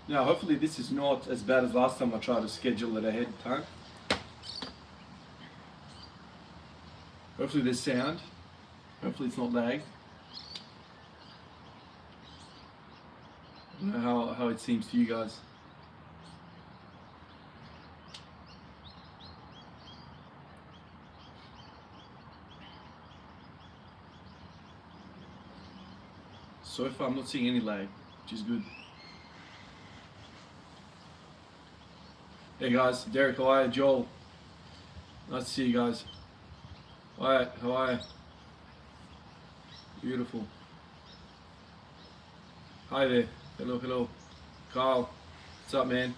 Now, hopefully this is not as bad as last time I tried to schedule it ahead of time. Hopefully there's sound. Hopefully it's not lag. I don't know how it seems to you guys. So far I'm not seeing any lag, which is good. Hey guys, Derek, how are you? Joel, nice to see you guys. Alright, how are you? Beautiful. Hi there. Hello, hello. Carl, what's up, man?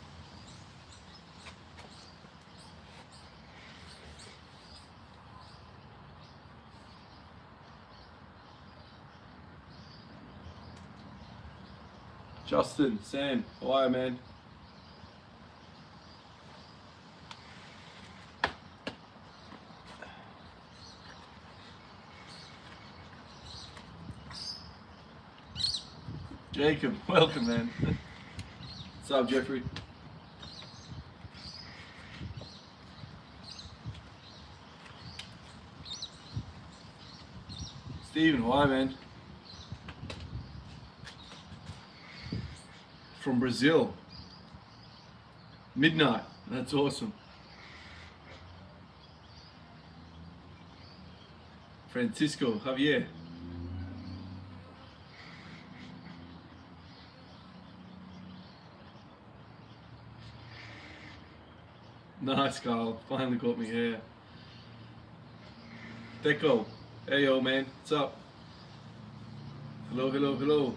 Justin, Sam, how are you, man? Jacob, welcome, man. What's up, Jeffrey? Steven, why, man? From Brazil. Midnight, that's awesome. Francisco, Javier. Nice, Carl. Finally got me here. Deco. Hey, yo, man. What's up? Hello, hello, hello.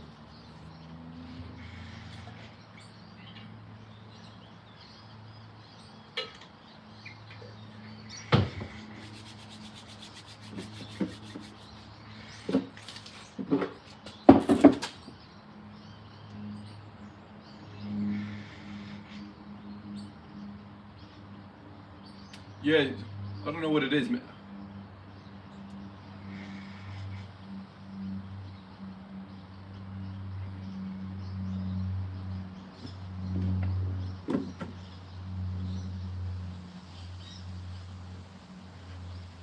Yeah, I don't know what it is, man.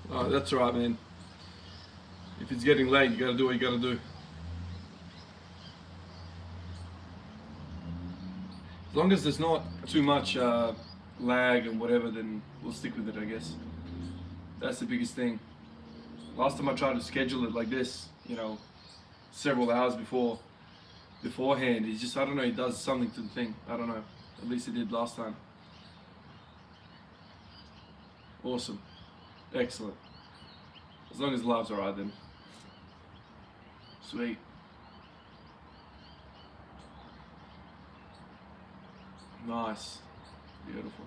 Oh, that's all right, man. If it's getting late, you gotta do what you gotta do. As long as there's not too much lag and whatever, then we'll stick with it, I guess. That's the biggest thing. Last time I tried to schedule it like this, you know, several hours beforehand, it's just, I don't know, it does something to the thing. I don't know. At least it did last time. Awesome. Excellent. As long as the live's alright then. Sweet. Nice. Beautiful.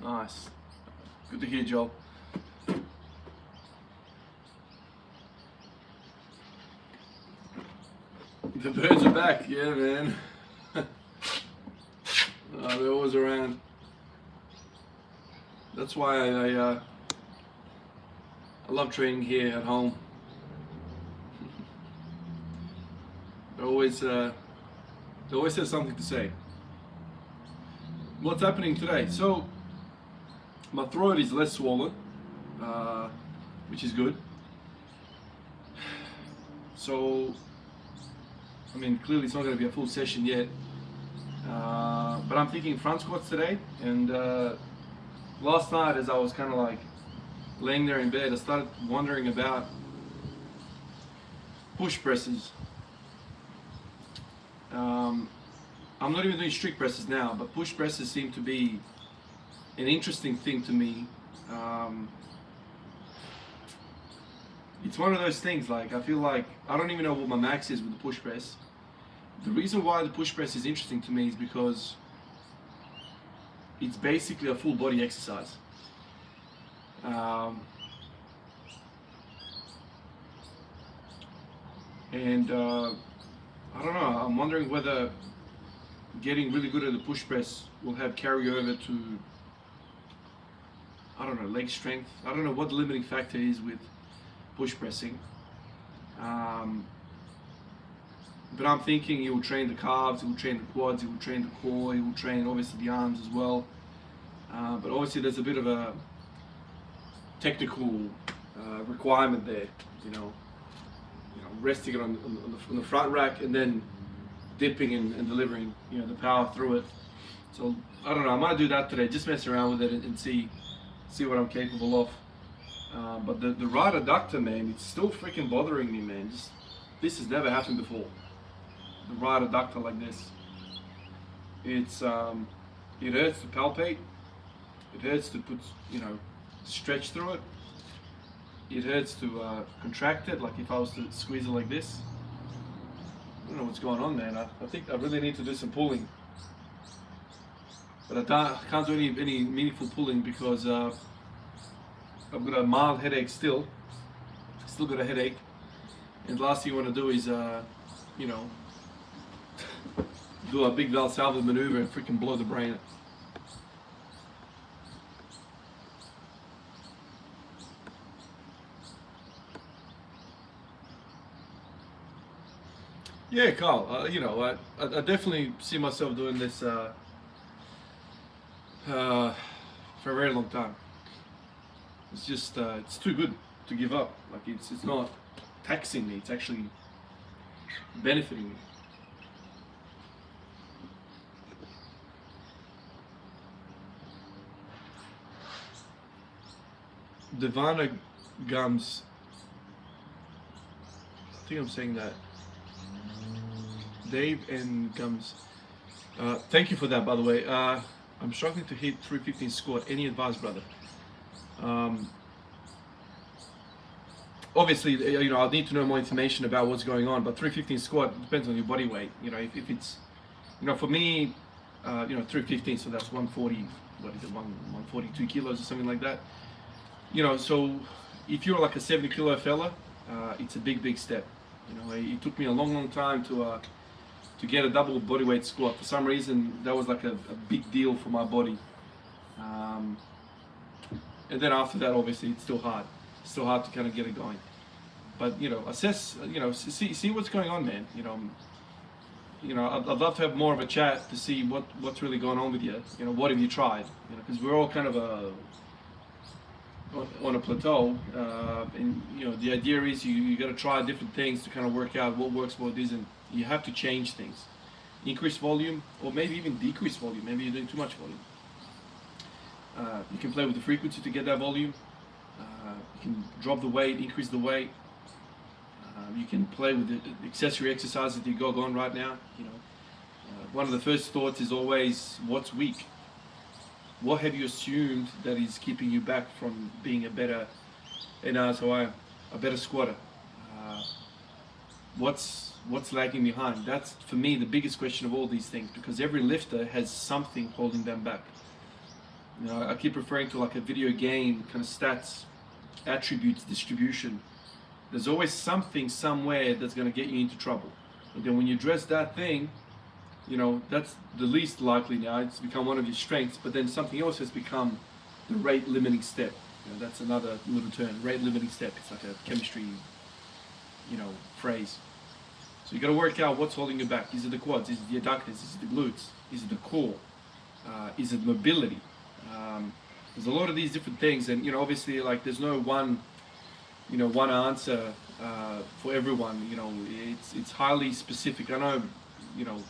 Nice. Good to hear, Joel. The birds are back, yeah, man. They're always around. That's why I love training here at home. They always have something to say. What's happening today? So my throat is less swollen, which is good. So, I mean, clearly it's not going to be a full session yet, but I'm thinking front squats today. And last night, as I was kind of like laying there in bed, I started wondering about push presses. I'm not even doing strict presses now, but push presses seem to be an interesting thing to me. It's one of those things, like, I feel like I don't even know what my max is with the push press. The reason why the push press is interesting to me is because it's basically a full body exercise. I don't know, I'm wondering whether getting really good at the push press will have carryover to I don't know, leg strength. I don't know what the limiting factor is with push pressing. But I'm thinking it will train the calves, it will train the quads, it will train the core, it will train obviously the arms as well. But obviously there's a bit of a technical requirement there, you know, resting it on the front rack and then dipping and delivering, you know, the power through it. So I don't know, I might do that today, just mess around with it and see what I'm capable of. But the right adductor, man, it's still freaking bothering me, man. This has never happened before. The right adductor like this. It's it hurts to palpate. It hurts to put, you know, stretch through it. It hurts to contract it, like if I was to squeeze it like this. I don't know what's going on, man. I think I really need to do some pulling. But I can't do any meaningful pulling because I've got a mild headache still. Still got a headache. And the last thing you want to do is, you know, do a big Valsalva maneuver and freaking blow the brain. Yeah, Carl. You know, I definitely see myself doing this for a very long time. It's just it's too good to give up. Like it's not taxing me. It's actually benefiting me. Divana Gums. I think I'm saying that. Dave and Gums. Thank you for that, by the way. I'm struggling to hit 315 squat. Any advice, brother? Obviously, you know, I'll need to know more information about what's going on, but 315 squat depends on your body weight. You know, if it's, you know, for me, you know, 315, so that's 140, what is it, 142 kilos or something like that. You know, so if you're like a 70 kilo fella, it's a big step. You know, it took me a long time to get a double body weight squat. For some reason, that was like a big deal for my body. And then after that, obviously, it's still hard. It's still hard to kind of get it going. But, you know, assess, you know, see what's going on, man. You know, I'd love to have more of a chat to see what's really going on with you. You know, what have you tried? You know, because we're all kind of on a plateau, and you know, the idea is you got to try different things to kind of work out what works, what isn't. You have to change things, increase volume, or maybe even decrease volume. Maybe you're doing too much volume. You can play with the frequency to get that volume. You can drop the weight, increase the weight. You can play with the accessory exercises that you got on right now. You know, one of the first thoughts is always, what's weak? What have you assumed that is keeping you back from being a better squatter? What's lagging behind? That's for me the biggest question of all these things, because every lifter has something holding them back. You know, I keep referring to like a video game kind of stats, attributes, distribution. There's always something somewhere that's going to get you into trouble. And then when you address that thing, you know, that's the least likely now. It's become one of your strengths, but then something else has become the rate limiting step. You know, that's another little term, rate limiting step. It's like a chemistry, you know, phrase. So you got to work out what's holding you back. Is it the quads? Is it the adductors? Is it the glutes? Is it the core? Is it mobility? There's a lot of these different things, and you know, obviously, like there's no one answer for everyone. You know, it's highly specific. I know, you know,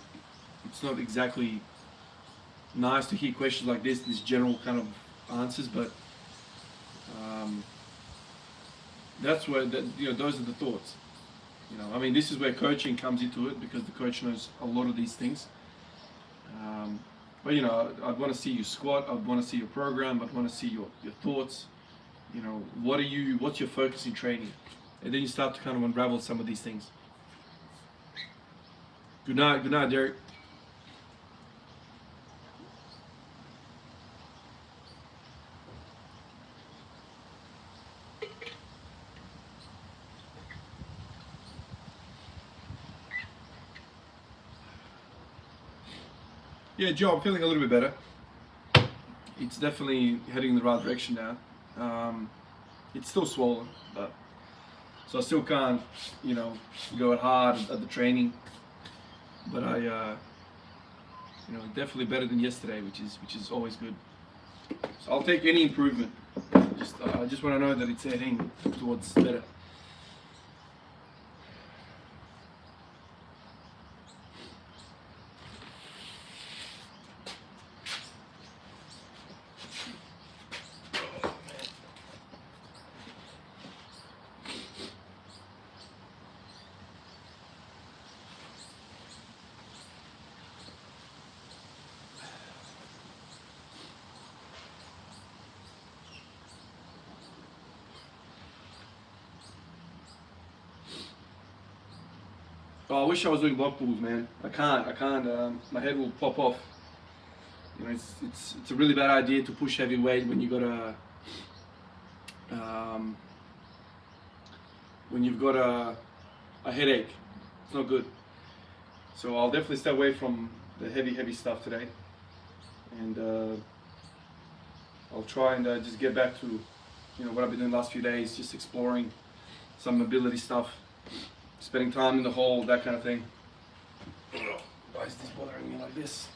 it's not exactly nice to hear questions like this, these general kind of answers, but that's where you know, those are the thoughts. You know, I mean, this is where coaching comes into it, because the coach knows a lot of these things. But you know, I'd want to see you squat. I'd want to see your program. I'd want to see your thoughts. You know, what's your focus in training, and then you start to kind of unravel some of these things. Good night, Derek. Yeah, Joe, I'm feeling a little bit better. It's definitely heading in the right direction now. It's still swollen, but so I still can't, you know, go hard at the training. But I, you know, definitely better than yesterday, which is always good. So I'll take any improvement. I just want to know that it's heading towards better. Oh, I wish I was doing block pulls, man. I can't. My head will pop off. You know, it's a really bad idea to push heavy weight when you got when you've got a headache. It's not good. So I'll definitely stay away from the heavy stuff today, and I'll try and just get back to, you know, what I've been doing the last few days, just exploring some mobility stuff, spending time in the hall, that kind of thing. Why is this bothering me like this?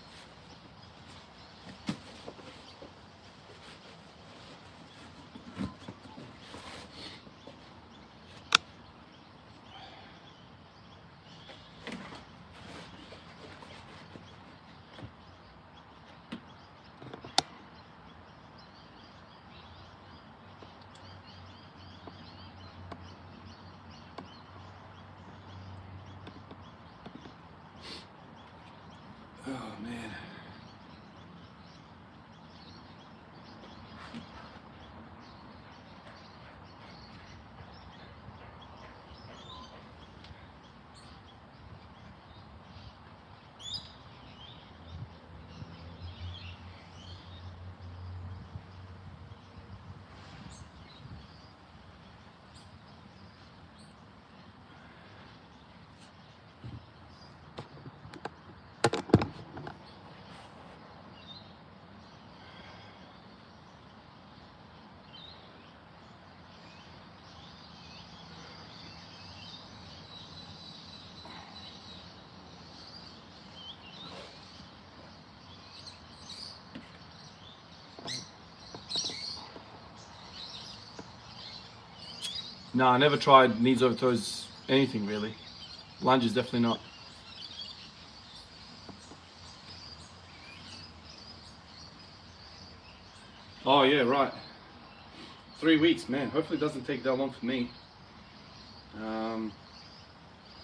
Oh man. No, I never tried knees over toes, anything really. Lunges, definitely not. Oh yeah, right. 3 weeks, man. Hopefully it doesn't take that long for me. I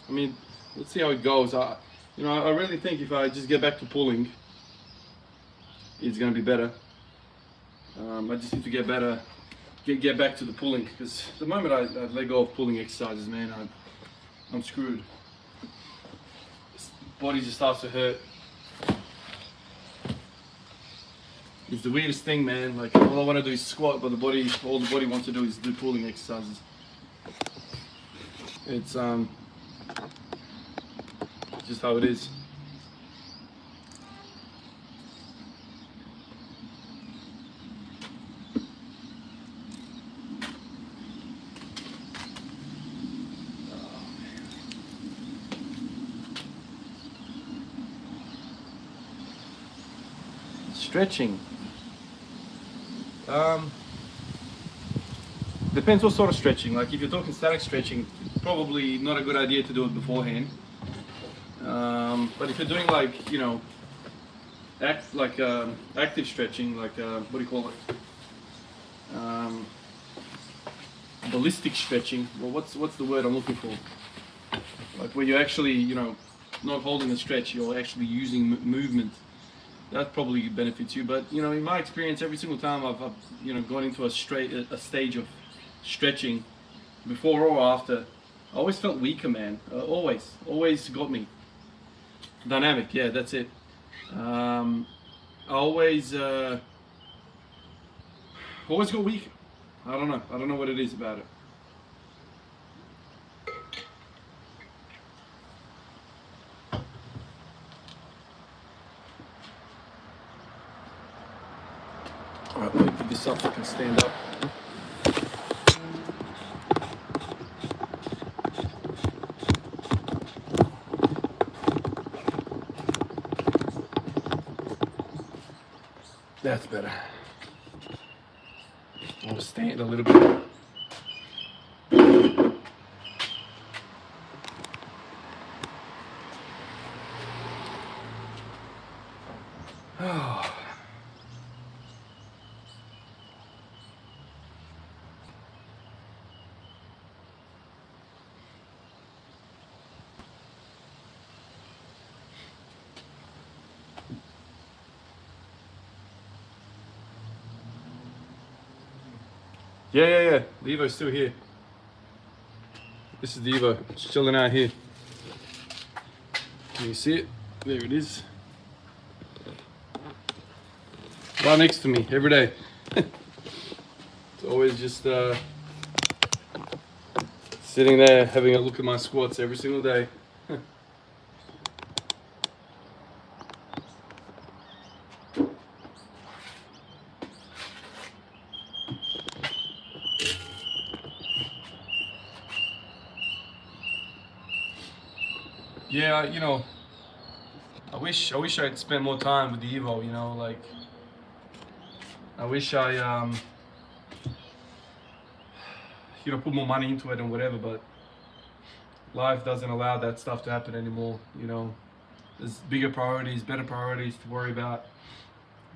mean, let's see how it goes. You know, I really think if I just get back to pulling, it's gonna be better. I just need to get better, get back to the pulling, because the moment I let go of pulling exercises, man, I'm screwed. Body just starts to hurt. It's the weirdest thing, man. Like, all I want to do is squat, but all the body wants to do is do pulling exercises. It's just how it is. Stretching. Depends what sort of stretching. Like if you're talking static stretching, probably not a good idea to do it beforehand. But if you're doing like, you know, active stretching, like what do you call it? Ballistic stretching. Well, what's the word I'm looking for? Like where you're actually, you know, not holding a stretch, you're actually using movement. That probably benefits you. But you know, in my experience, every single time I've you know, gone into a stage of stretching, before or after, I always felt weaker, man. Always got me. Dynamic, yeah, that's it. I always got weaker. I don't know what it is about it. Alright, let me pick this up so I can stand up. That's better. I want to stand a little bit. Oh. Yeah. The Evo's still here. This is the Evo. It's chilling out here. Can you see it? There it is. Right next to me every day. It's always just sitting there having a look at my squats every single day. Yeah, you know, I wish I'd spent more time with the Evo, you know, like I wish I you know, put more money into it and whatever, but life doesn't allow that stuff to happen anymore, you know. There's bigger priorities, better priorities to worry about.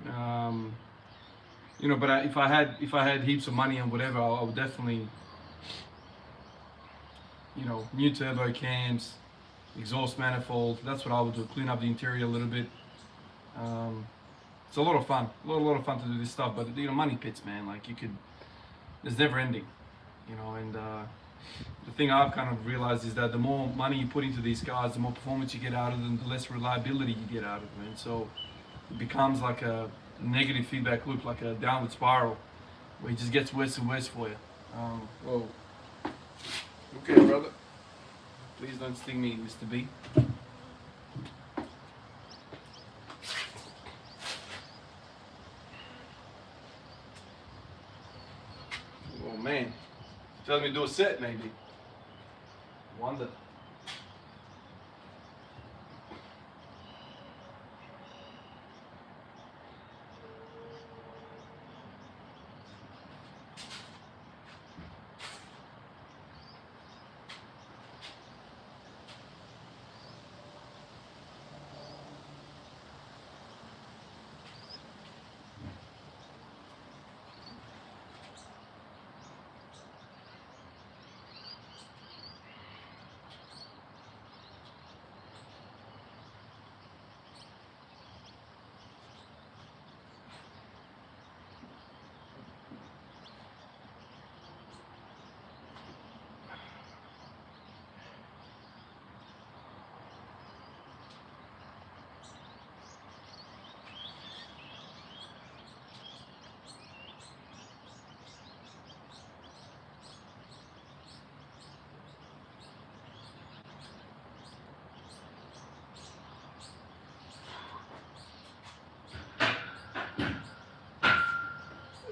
You know, but if I had heaps of money and whatever, I would definitely, you know, new turbo cams, exhaust manifold. That's what I would do. Clean up the interior a little bit. It's a lot of fun. A lot of fun to do this stuff. But you know, money pits, man. Like there's never ending. You know, and the thing I've kind of realized is that the more money you put into these cars, the more performance you get out of them, the less reliability you get out of them. And so it becomes like a negative feedback loop, like a downward spiral, where it just gets worse and worse for you. Whoa. Okay, brother. Please don't sting me, Mr. B. Oh man. Telling me to do a set maybe. Wonder.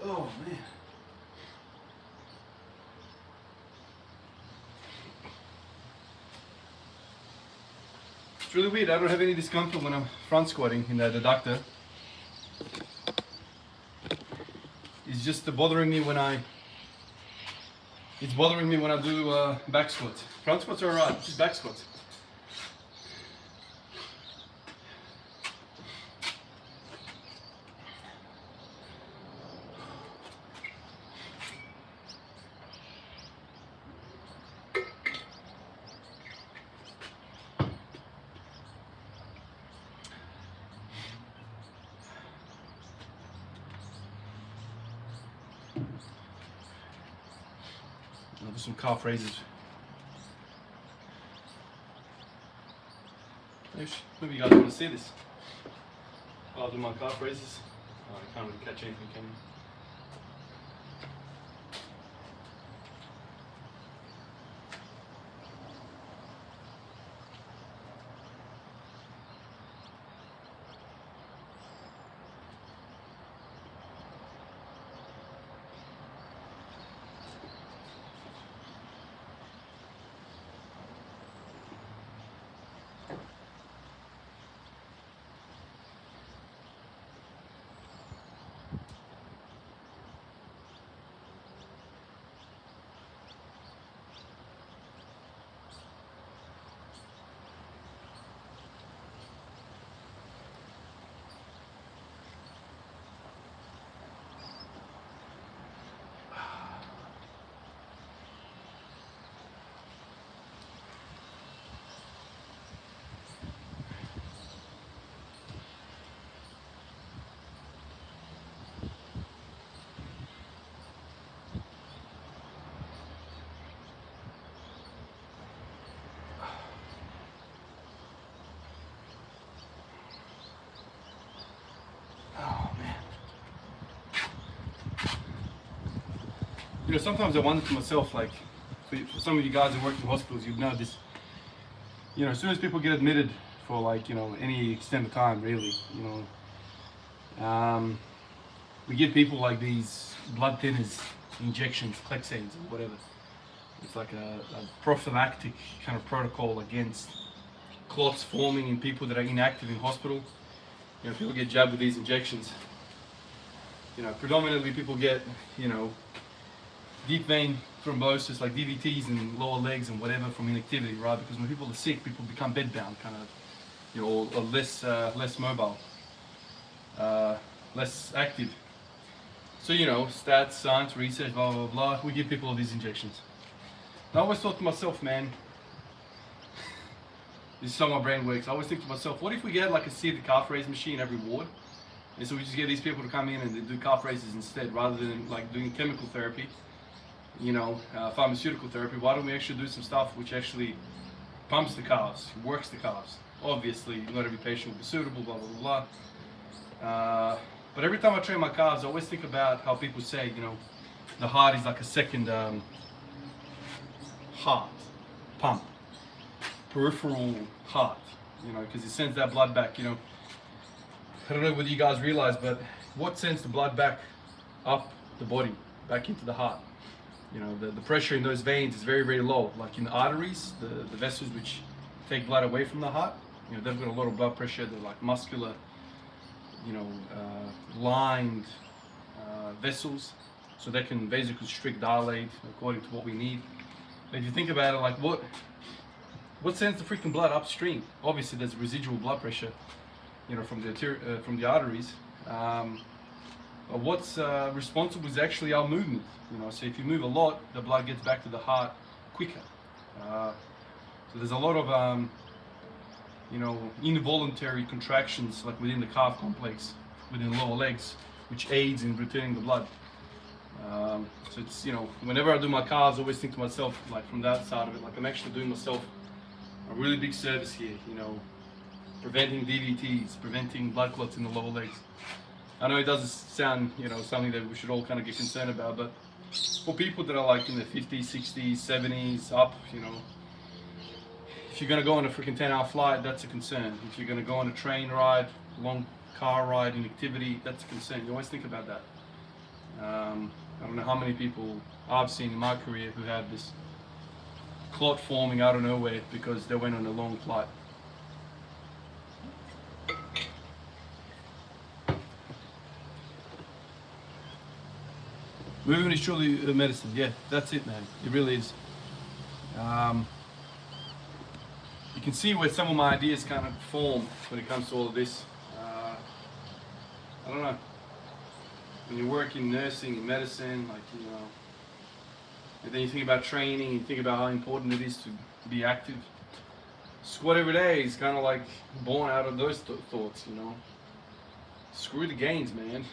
Oh man. It's really weird. I don't have any discomfort when I'm front squatting in the adductor. It's just bothering me when I. It's bothering me when I do back squats. Front squats are alright. Just back squats. I'll do some calf raises. Maybe you guys want to see this. I'll do my calf raises. Oh, I can't really catch anything, can you? You know, sometimes I wonder to myself, like, for some of you guys who work in hospitals, you know this. You know, as soon as people get admitted for, like, you know, any extent of time, really, you know, we give people like these blood thinners, injections, Clexanes or whatever. It's like a prophylactic kind of protocol against clots forming in people that are inactive in hospital. You know, people get jabbed with these injections. You know, predominantly people get, you know, deep vein thrombosis, like DVTs in lower legs and whatever from inactivity, right? Because when people are sick, people become bedbound, kind of, you know, or less mobile, less active. So, you know, stats, science, research, blah, blah, blah, we give people all these injections. And I always thought to myself, man, this is how my brain works. I always think to myself, what if we get like a seated calf raise machine every ward? And so we just get these people to come in and they do calf raises instead, rather than like doing chemical therapy, you know, pharmaceutical therapy. Why don't we actually do some stuff which actually pumps the calves, works the calves? Obviously, not every patient will be suitable, blah, blah, blah. But every time I train my calves, I always think about how people say, you know, the heart is like a second heart pump, peripheral heart, you know, because it sends that blood back, you know. I don't know whether you guys realize, but what sends the blood back up the body, back into the heart? You know, the pressure in those veins is very, very low. Like in the arteries, the vessels which take blood away from the heart, you know, they've got a lot of blood pressure. They're like muscular, you know, lined vessels, so they can vasoconstrict, dilate according to what we need. But if you think about it, like what sends the freaking blood upstream? Obviously, there's residual blood pressure, you know, from the arteries. But what's responsible is actually our movement. You know, so if you move a lot, the blood gets back to the heart quicker. So there's a lot of you know, involuntary contractions like within the calf complex, within the lower legs, which aids in returning the blood. So it's, you know, whenever I do my calves, I always think to myself, like from that side of it, like I'm actually doing myself a really big service here, you know, preventing DVTs, preventing blood clots in the lower legs. I know it doesn't sound, you know, something that we should all kind of get concerned about, but for people that are like in their 50s, 60s, 70s, up, you know, if you're going to go on a freaking 10-hour flight, that's a concern. If you're going to go on a train ride, long car ride, inactivity, that's a concern. You always think about that. I don't know how many people I've seen in my career who have this clot forming out of nowhere because they went on a long flight. Movement is truly a medicine. Yeah, that's it, man. It really is. You can see where some of my ideas kind of form when it comes to all of this. I don't know. When you work in nursing, in medicine, like, you know, and then you think about training, you think about how important it is to be active. Squat every day is kind of like born out of those thoughts, you know. Screw the gains, man.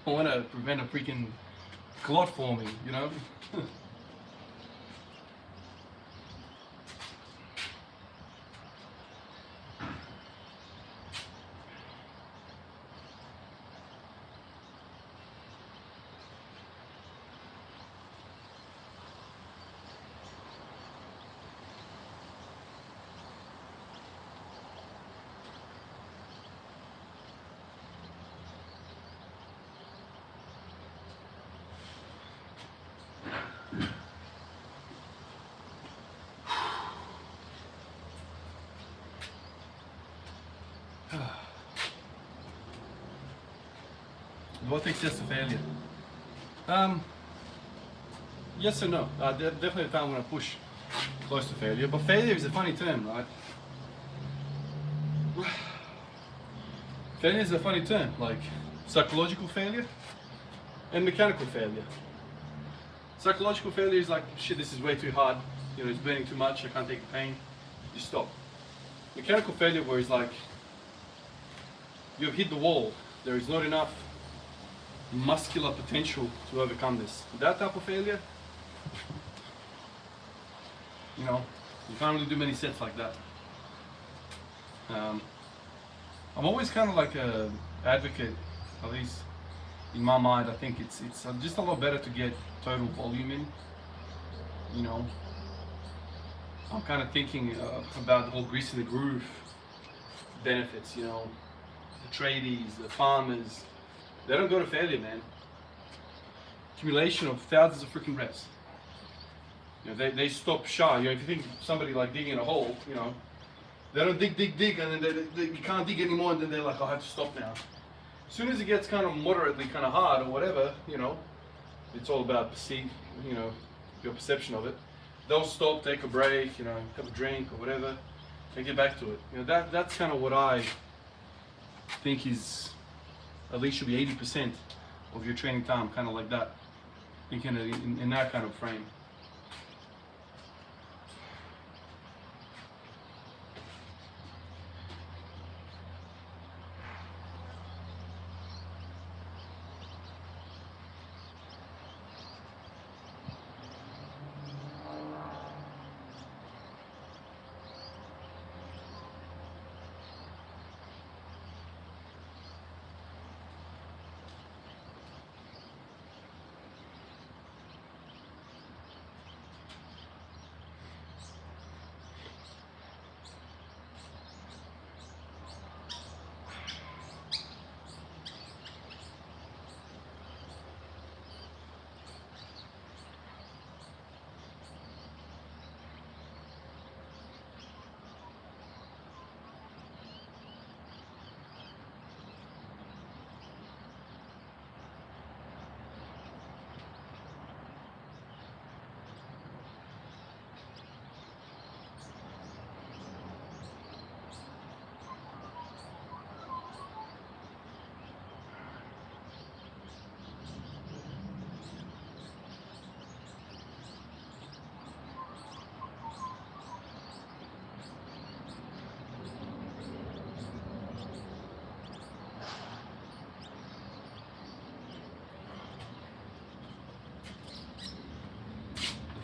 I want to prevent a freaking clot forming, you know. What success to failure? Yes and no. Definitely found when I push close to failure, but failure is a funny term, right? Failure is a funny term, like psychological failure and mechanical failure. Psychological failure is like, shit, this is way too hard, you know, it's burning too much, I can't take the pain, you stop. Mechanical failure where it's like, you've hit the wall, there is not enough muscular potential to overcome this. That type of failure, you know, you can't really do many sets like that. I'm always kind of like a advocate, at least in my mind, I think it's just a lot better to get total volume in. You know, I'm kind of thinking about the whole grease in the groove benefits. You know, the tradies, the farmers, they don't go to failure, man. Accumulation of thousands of freaking reps. You know, they stop shy. You know, if you think somebody like digging a hole, you know, they don't dig, and then you can't dig anymore, and then they're like, I have to stop now. As soon as it gets kind of moderately kind of hard or whatever, you know, it's all about you know, your perception of it. They'll stop, take a break, you know, have a drink or whatever, and get back to it. You know, that's kind of what I think is, at least should be 80% of your training time, kind of like that, thinking in that kind of frame.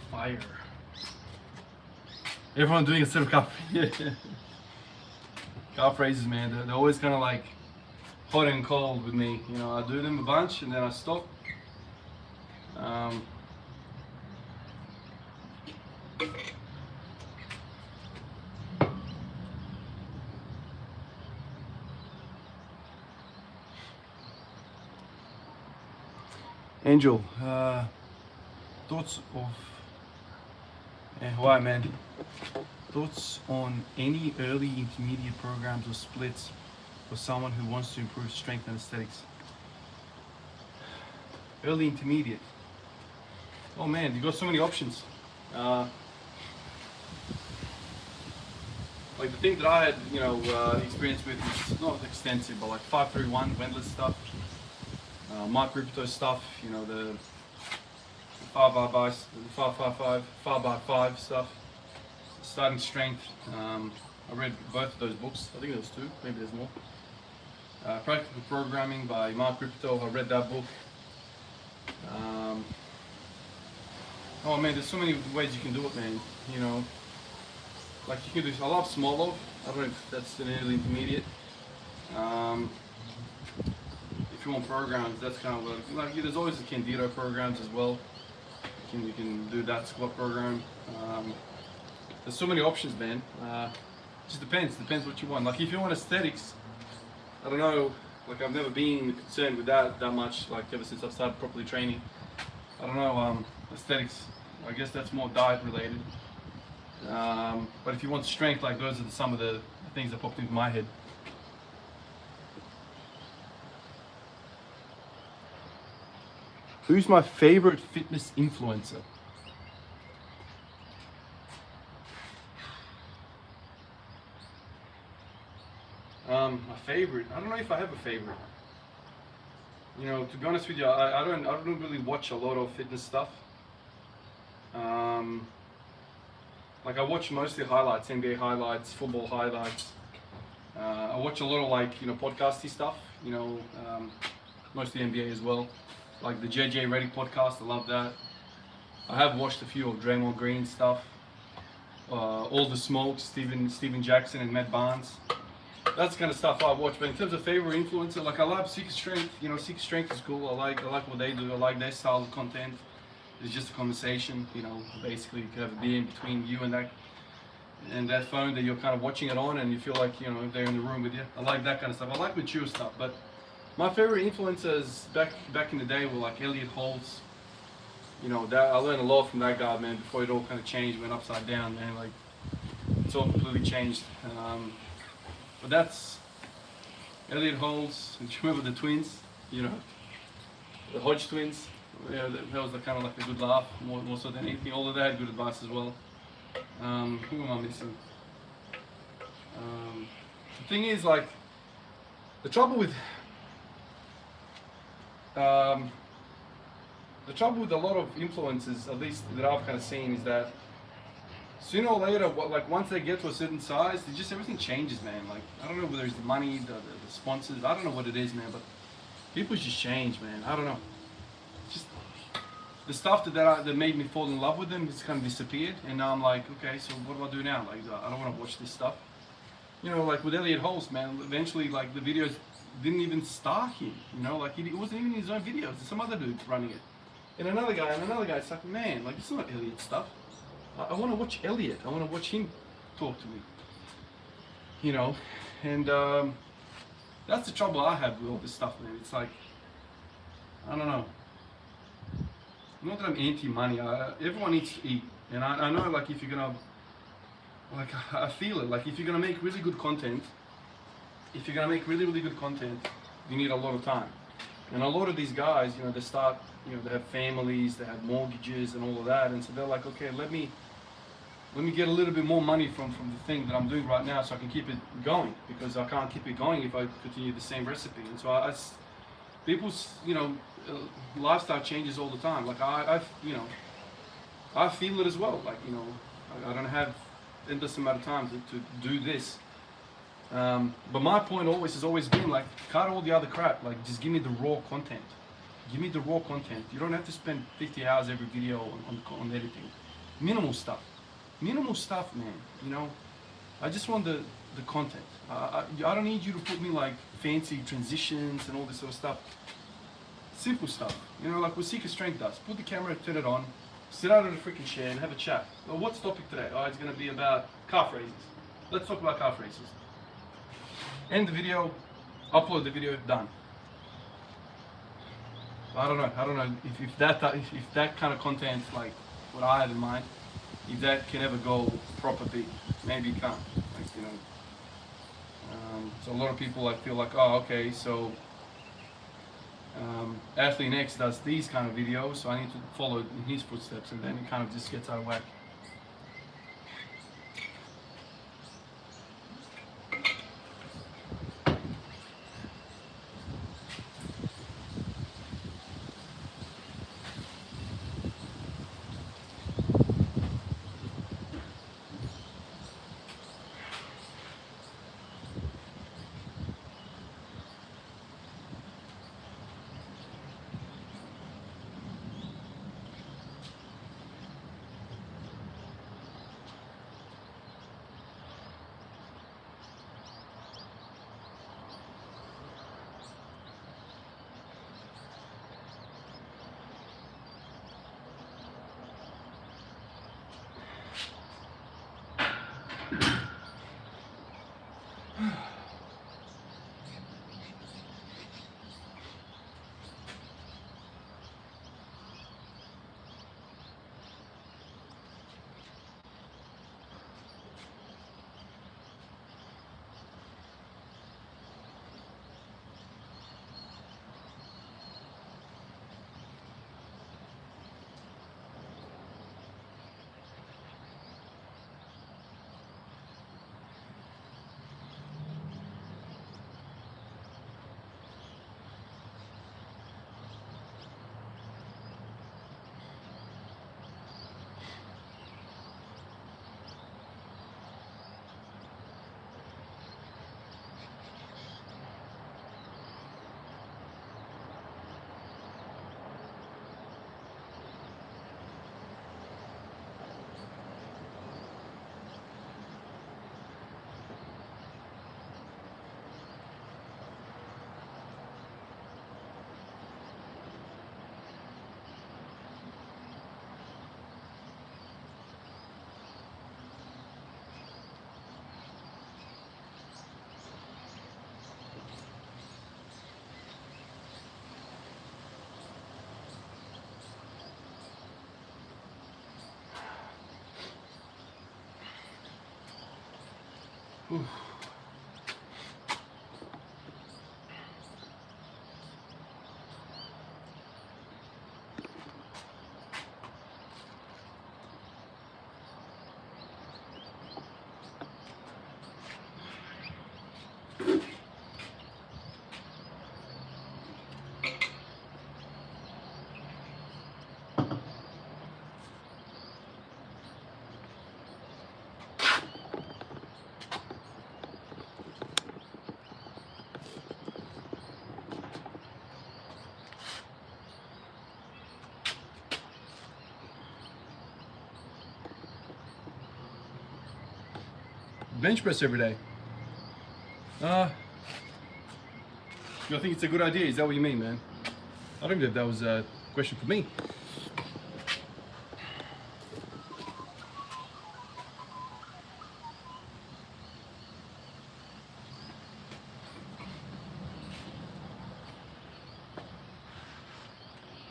Fire. Everyone doing a set of calf. Calf raises, man. They're always kind of like hot and cold with me. You know, I do them a bunch and then I stop. Angel, thoughts of why, man? Thoughts on any early intermediate programs or splits for someone who wants to improve strength and aesthetics? Early intermediate. Oh man, you got so many options. Like the thing that I had, you know, experience with is not extensive, but like 531 Wendler stuff, Mark Ripito stuff, you know, the 5x5 stuff, starting strength. I read both of those books. I think there's two, maybe there's more. Practical Programming by Mark Ripito. I read that book. Oh man, there's so many ways you can do it, man. You know, like you can do. I love Smolov. I don't know if that's an early intermediate. If you want programs, that's kind of like there's always the Candido programs as well. You can do that squat program. There's so many options, man. Just depends what you want. Like if you want aesthetics, I don't know. Like I've never been concerned with that much. Like ever since I've started properly training. I don't know. Aesthetics. I guess that's more diet related. But if you want strength, like those are some of the things that popped into my head. Who's my favorite fitness influencer? My favorite? I don't know if I have a favorite. You know, to be honest with you, I don't really watch a lot of fitness stuff. Like I watch mostly highlights, NBA highlights, football highlights. I watch a lot of like, you know, podcasty stuff. You know, mostly NBA as well. Like the JJ Reddick podcast, I love that. I have watched a few of Draymond Green stuff. All the Smoke, Steven Jackson and Matt Barnes. that's the kind of stuff I watch. But in terms of favorite influencer, like I love Seeker Strength. You know, Seeker Strength is cool. I like what they do. I like their style of content. It's just a conversation. You know, basically you could have a beer in between you and that phone that you're kind of watching it on, and you feel like, you know, they're in the room with you. I like that kind of stuff. I like mature stuff. But my favorite influencers back in the day were like Elliot Holtz. You know, that I learned a lot from that guy, man. Before it all kind of changed, went upside down, man. Like it's all completely changed. But that's Elliot Holtz. Do you remember the twins? You know, the Hodge twins. Yeah, that was kind of like a good laugh, more so than anything. All of that had good advice as well. Who am I missing? The thing is, like, the trouble with a lot of influencers, at least that I've kind of seen, is that sooner or later, like once they get to a certain size, everything changes, man. Like, I don't know whether it's the money, the sponsors, I don't know what it is, man, but people just change, man. I don't know. Just the stuff that made me fall in love with them has kind of disappeared, and now I'm like, okay, so what do I do now? Like, I don't want to watch this stuff. You know, like with Elliot Holtz, man, eventually, like, the videos didn't even star him, you know, like, it wasn't even his own videos, there's some other dude running it. And another guy, it's like, man, like, it's not Elliot stuff. I want to watch Elliot. I want to watch him talk to me. You know, and that's the trouble I have with all this stuff, man. It's like, I don't know. Not that I'm anti-money. Everyone needs to eat, and I know, like, if you're gonna, like, I feel it. Like, if you're gonna make really good content, really good content, you need a lot of time. And a lot of these guys, you know, they start, you know, they have families, they have mortgages and all of that, and so they're like, okay, let me get a little bit more money from the thing that I'm doing right now, so I can keep it going, because I can't keep it going if I continue the same recipe. And so people's, you know, lifestyle changes all the time. Like I feel it as well. Like, you know, I don't have endless amount of time to do this. But my point has always been, like, cut all the other crap. Like, just give me the raw content. Give me the raw content. You don't have to spend 50 hours every video on editing. Minimal stuff, man. You know, I just want the content. I don't need you to put me like fancy transitions and all this sort of stuff. Simple stuff. You know, like what Seeker Strength does. Put the camera, turn it on, sit out of the freaking chair and have a chat. Well, what's the topic today? Oh, it's going to be about calf raises. Let's talk about calf raises. End the video, upload the video, done. I don't know if that kind of content, like what I have in mind, if that can ever go proper big. Maybe it can't. Like, you know. So a lot of people, like, feel like, oh, okay, so Ashley Next does these kind of videos, so I need to follow in his footsteps, and then it kind of just gets out of whack. Bench press every day. I think it's a good idea. Is that what you mean, man? I don't believe that was a question for me.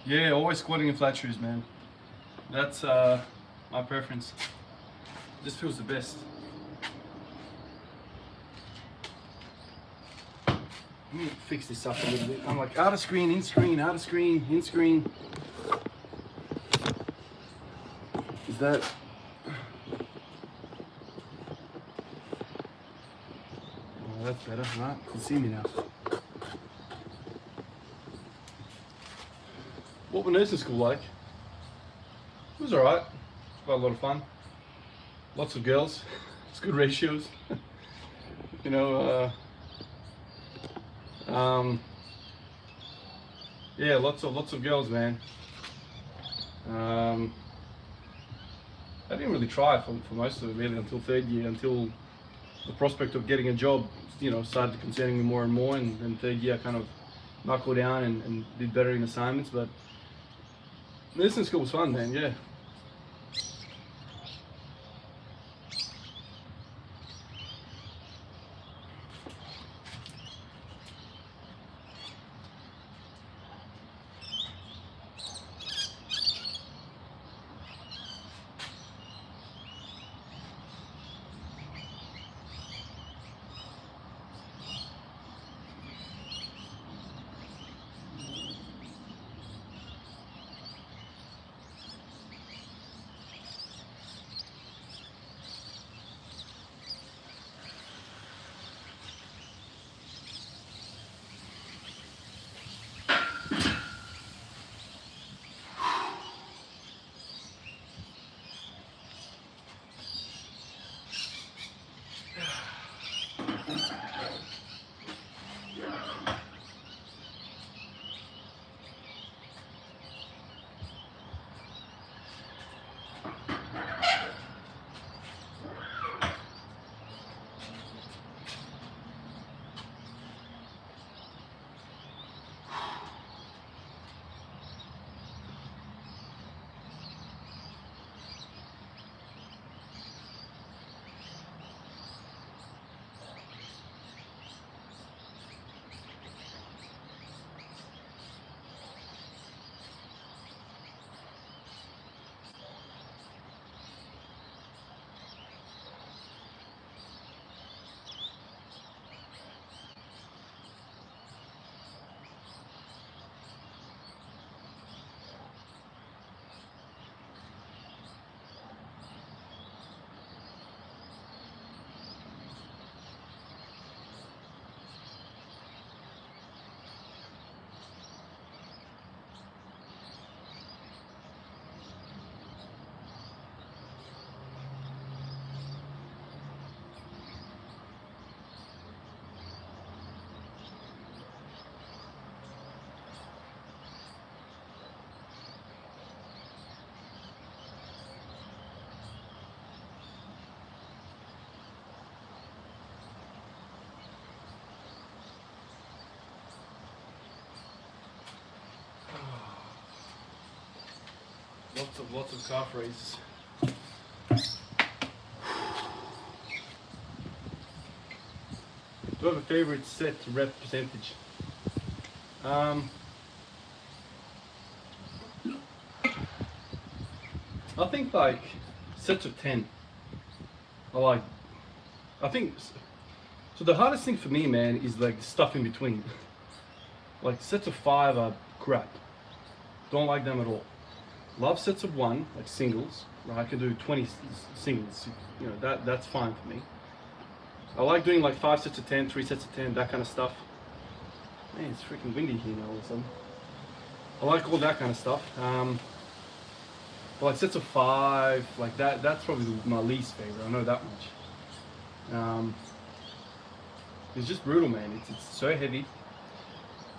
Yeah, always squatting in flat shoes, man. That's my preference. Just feels the best. Let me fix this up a little bit. I'm like out of screen, in screen, out of screen, in screen. Is that? Oh, that's better, right? You can see me now. What was nursing school like? It was alright. Quite a lot of fun. Lots of girls. It's good ratios. You know, yeah, lots of girls, man. I didn't really try for most of it really until third year, until the prospect of getting a job, you know, started concerning me more and more, and then third year I kind of knuckled down and did better in assignments. But nursing school was fun, man. Yeah. Lots of calf raises. Do I have a favorite set rep percentage? I think like sets of 10. I think So the hardest thing for me, man, is like stuff in between. Like sets of 5 are crap. Don't like them at all. Love sets of 1, like singles. Right? I can do 20 singles. You know, that's fine for me. I like doing like 5 sets of 10, 3 sets of 10, that kind of stuff. Man, it's freaking windy here now all of a sudden. I like all that kind of stuff. But like sets of 5, like that's probably my least favorite. I know that much. It's just brutal, man. It's so heavy,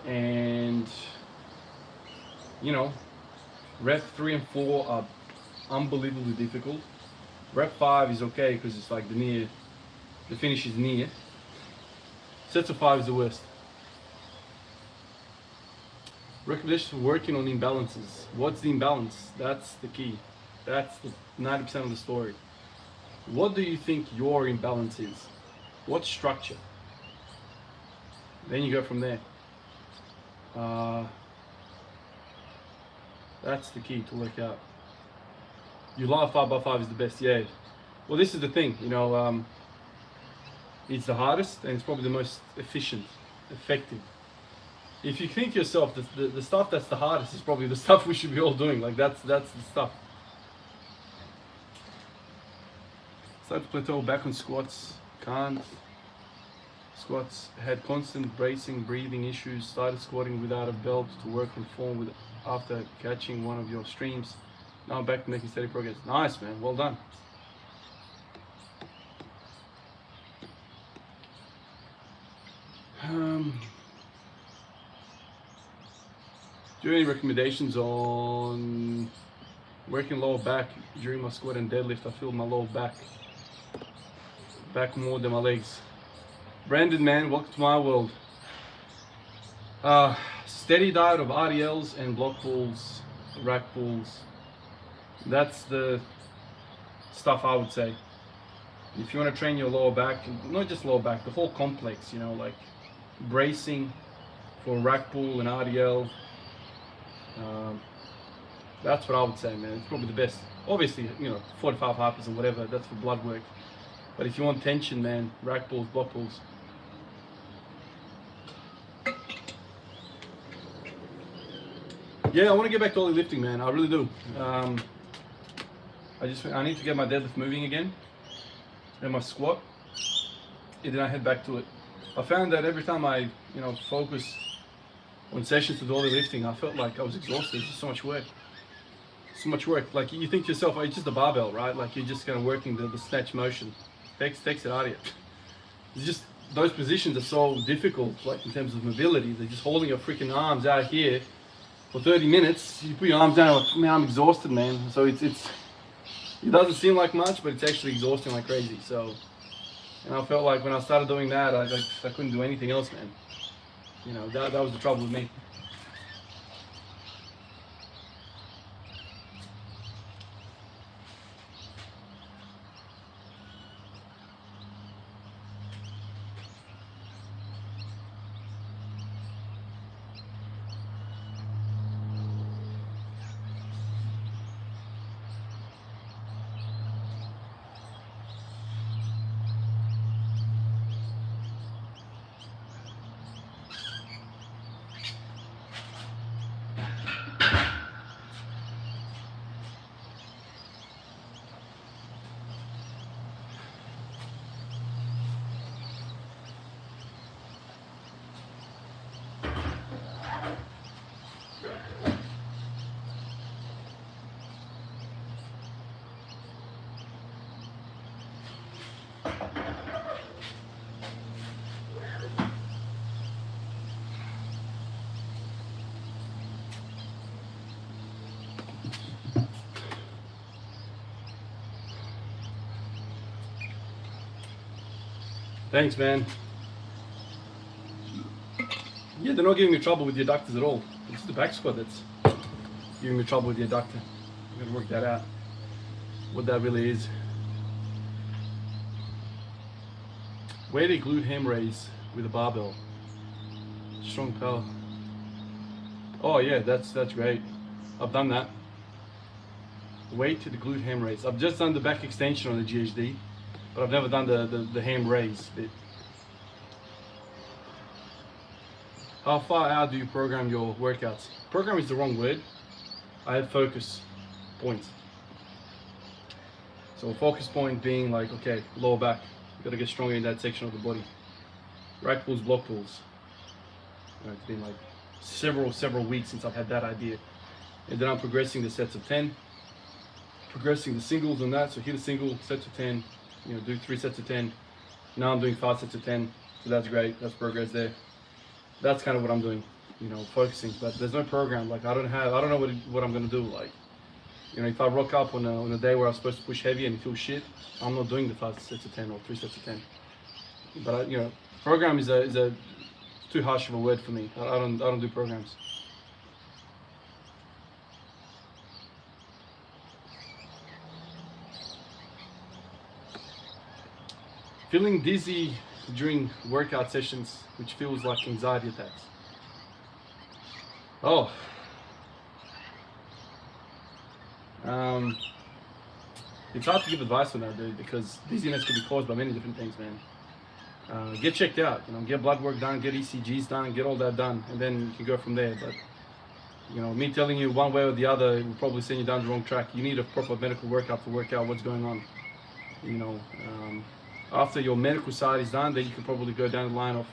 and you know, rep 3 and 4 are unbelievably difficult. Rep 5 is okay because it's like the finish is near. Sets of 5 is the worst. Recommendations for working on imbalances. What's the imbalance? That's the key. That's the 90% of the story. What do you think your imbalance is? What structure? Then you go from there. That's the key to work out. You love 5x5 is the best, yeah. Well, this is the thing, you know, it's the hardest and it's probably the most efficient, effective. If you think to yourself, the stuff that's the hardest is probably the stuff we should be all doing. Like that's the stuff. Start to plateau back on squats. Can't. Squats had constant bracing, breathing issues. Started squatting without a belt to work on form after catching one of your streams. Now I'm back to making steady progress. Nice, man. Well done. Do you have any recommendations on working lower back during my squat and deadlift? I feel my lower back more than my legs. Brandon, man, welcome to my world. Steady diet of RDLs and block pulls, rack pulls. That's the stuff I would say. If you want to train your lower back, not just lower back, the whole complex, you know, like bracing for rack pull and RDL. That's what I would say, man. It's probably the best. Obviously, you know, 45 harpers or whatever, that's for blood work. But if you want tension, man, rack pulls, block pulls. Yeah, I want to get back to ollie lifting, man. I really do. I need to get my deadlift moving again and my squat, and then I head back to it. I found that every time I, you know, focus on sessions with ollie lifting, I felt like I was exhausted. It's just so much work. So much work. Like you think to yourself, oh, it's just a barbell, right? Like you're just kind of working the snatch motion. Takes it out of you. It's just those positions are so difficult, like in terms of mobility. They're just holding your freaking arms out here for 30 minutes. You put your arms down, like, man, I'm exhausted, man. So it doesn't seem like much, but it's actually exhausting like crazy. So, and I felt like when I started doing that, I couldn't do anything else, man. You know, that was the trouble with me. Thanks, man. Yeah, they're not giving me trouble with the adductors at all. It's the back squat that's giving me trouble with the adductor. I'm gonna work that out, what that really is. Weighted glute ham raise with a barbell. Strong power. Oh yeah, that's great. I've done that. Weighted glute ham raise. I've just done the back extension on the GHD, but I've never done the ham raise bit. How far out do you program your workouts? Program is the wrong word. I have focus points. So focus point being like, okay, lower back, you gotta get stronger in that section of the body. Rack pulls, block pulls. It's been like several weeks since I've had that idea. And then I'm progressing the sets of 10, progressing the singles on that. So hit a single, sets of 10, do 3 sets of 10. Now I'm doing 5 sets of 10. So that's great, that's progress there. That's kind of what I'm doing, focusing. But there's no program. Like I don't know what I'm gonna do. Like, if I rock up on a day where I'm supposed to push heavy and it feels shit, I'm not doing the 5 sets of 10 or 3 sets of 10. But program is a too harsh of a word for me. I don't do programs. Feeling dizzy during workout sessions, which feels like anxiety attacks. Oh. It's hard to give advice on that, dude, because dizziness can be caused by many different things, man. Get checked out, get blood work done, get ECGs done, get all that done, and then you can go from there. But me telling you one way or the other will probably send you down the wrong track. You need a proper medical workup to work out what's going on. After your medical side is done, then you can probably go down the line of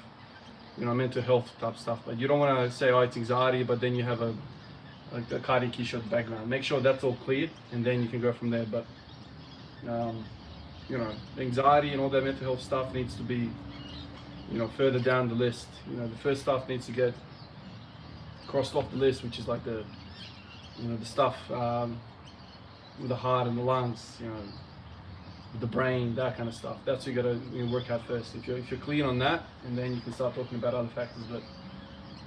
mental health type stuff. But you don't want to say, oh, it's anxiety, but then you have a cardiac issue at the background. Make sure that's all clear, and then you can go from there. But anxiety and all that mental health stuff needs to be further down the list. The first stuff needs to get crossed off the list, which is like the the stuff with the heart and the lungs, with the brain, that kind of stuff. That's what you gotta work out first. If you're clean on that, and then you can start talking about other factors. But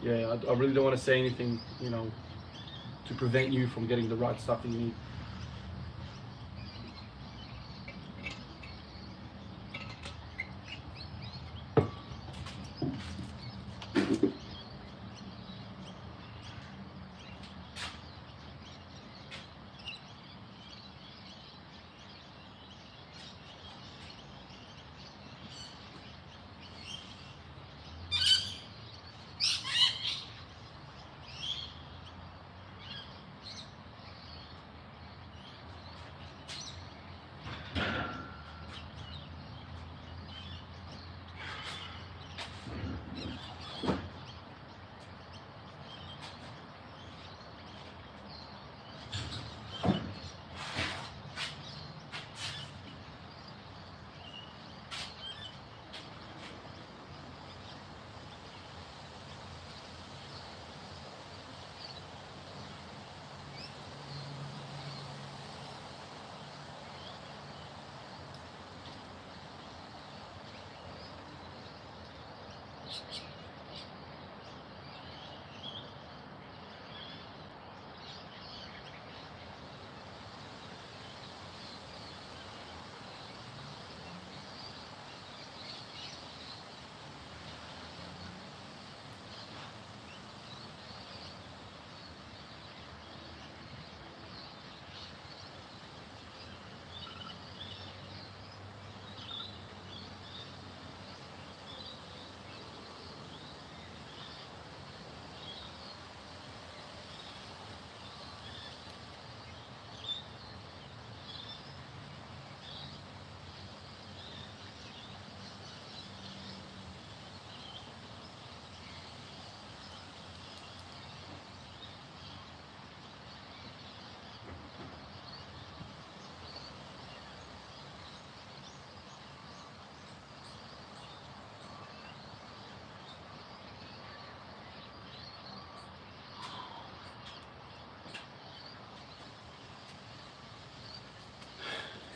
yeah, I really don't want to say anything to prevent you from getting the right stuff that you need.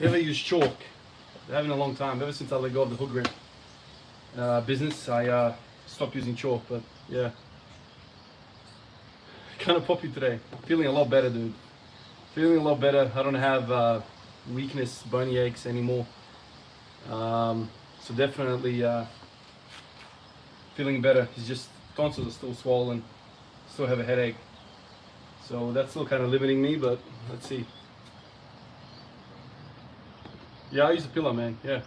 Ever use chalk? I haven't in a long time. Ever since I let go of the hook grip business, I stopped using chalk. But yeah, kind of poppy today. Feeling a lot better, dude. Feeling a lot better. I don't have weakness, bony aches anymore. So definitely feeling better. It's just tonsils are still swollen. Still have a headache. So that's still kind of limiting me. But let's see. Yeah, I use a pillow, man. Yeah.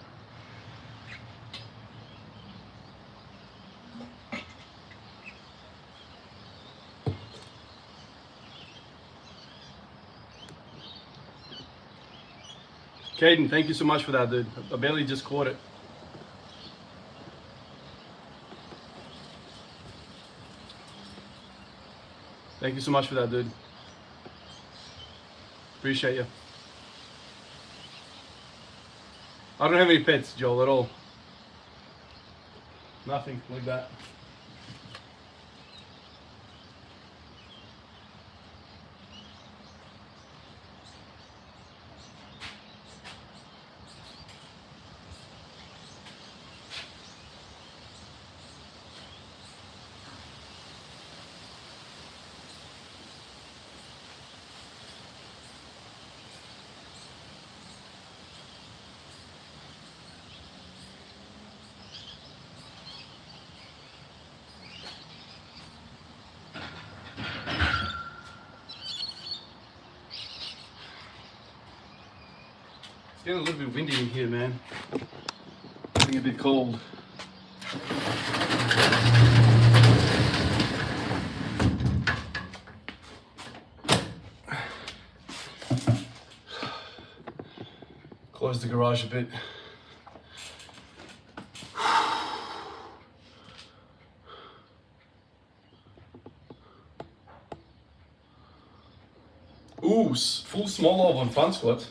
Caden, thank you so much for that, dude. I barely just caught it. Thank you so much for that, dude. Appreciate you. I don't have any pets, Joel, at all. Nothing like that. It's getting a little bit windy in here, man. Getting a bit cold. Close the garage a bit. Ooh, full small oval and front squat.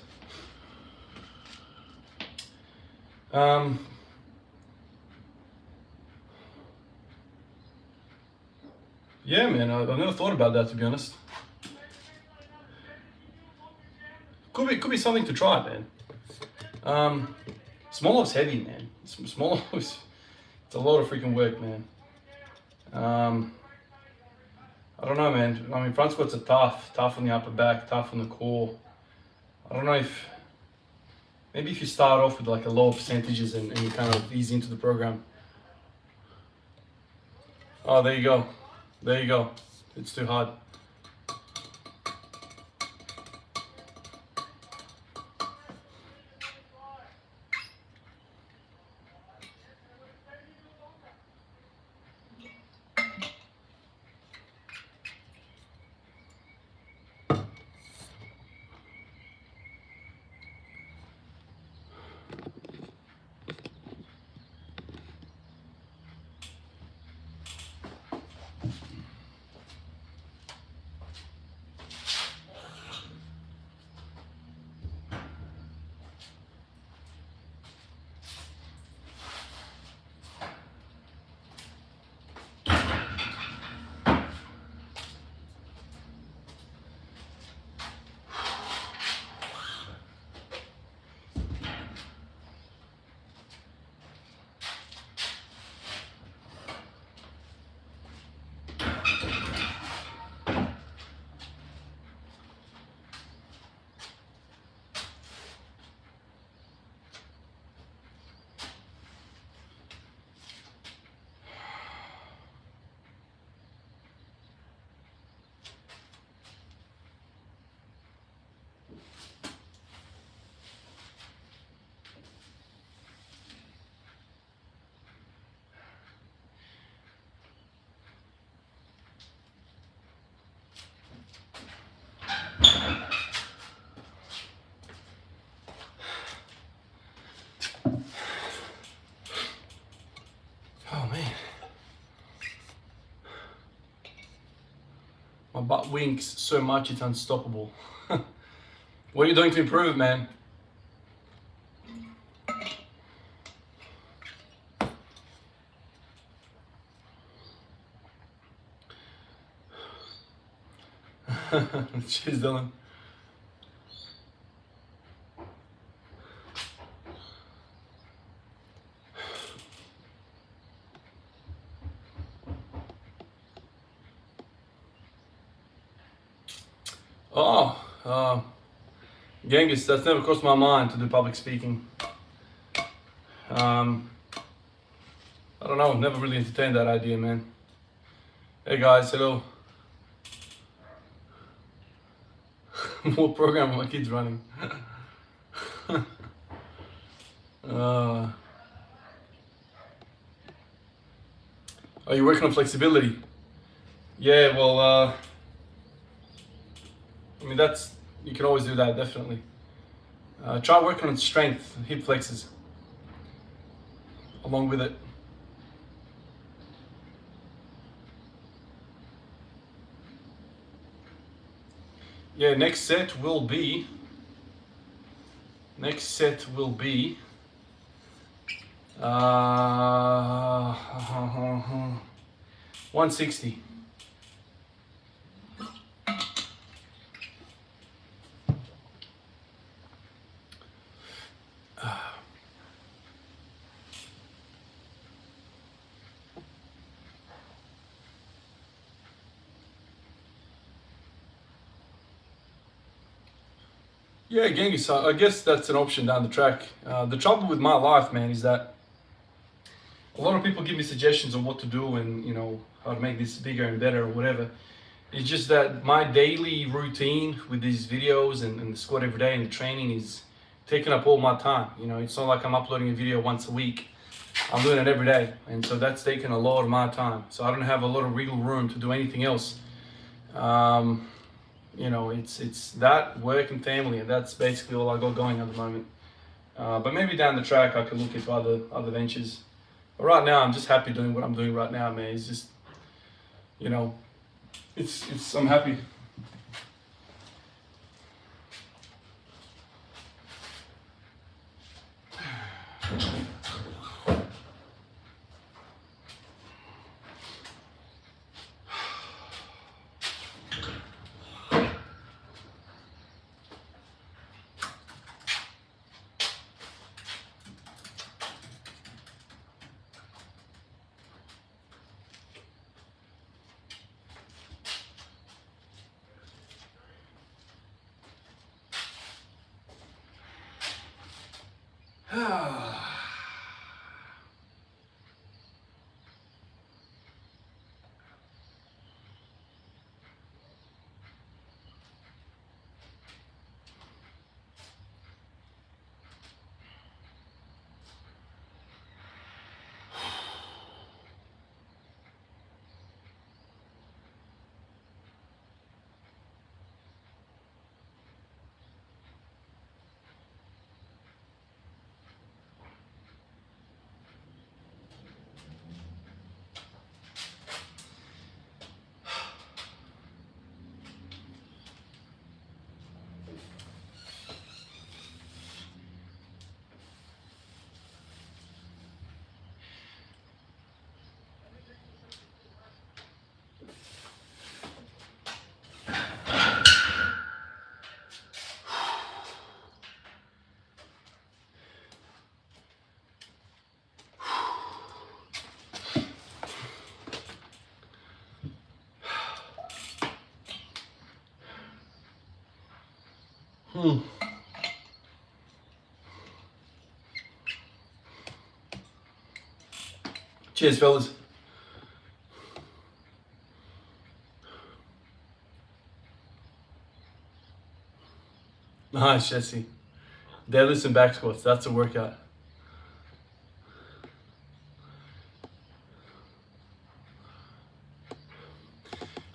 Yeah, man, I've never thought about that, to be honest. Could be something to try, man. Small off's heavy, man. Small off's, it's a lot of freaking work, man. I don't know, man. I mean, front squats are tough on the upper back, tough on the core. I don't know if, maybe if you start off with like a lower percentages and you kind of ease into the program. Oh, there you go. There you go. It's too hard. My butt winks so much it's unstoppable. What are you doing to improve, man? Cheers, Dylan. Genghis, that's never crossed my mind to do public speaking. I don't know, never really entertained that idea, man. Hey guys, hello. What program are my kids running? Are you working on flexibility? Yeah, well, I mean, you can always do that, definitely. Try working on strength, hip flexors, along with it. Yeah, next set will be 160. Yeah, Genghis, I guess that's an option down the track. The trouble with my life, man, is that a lot of people give me suggestions on what to do and, you know, how to make this bigger and better or whatever. It's just that my daily routine with these videos and the squat every day and the training is taking up all my time. You know, it's not like I'm uploading a video once a week. I'm doing it every day. And so that's taking a lot of my time. So I don't have a lot of real room to do anything else. You know, it's that, work and family, and that's basically all I got going at the moment. But maybe down the track I could look at other ventures. But right now I'm just happy doing what I'm doing right now, man. It's just, you know, I'm happy. Cheers, fellas. Nice, Jesse. Deadlifts and back squats, that's a workout.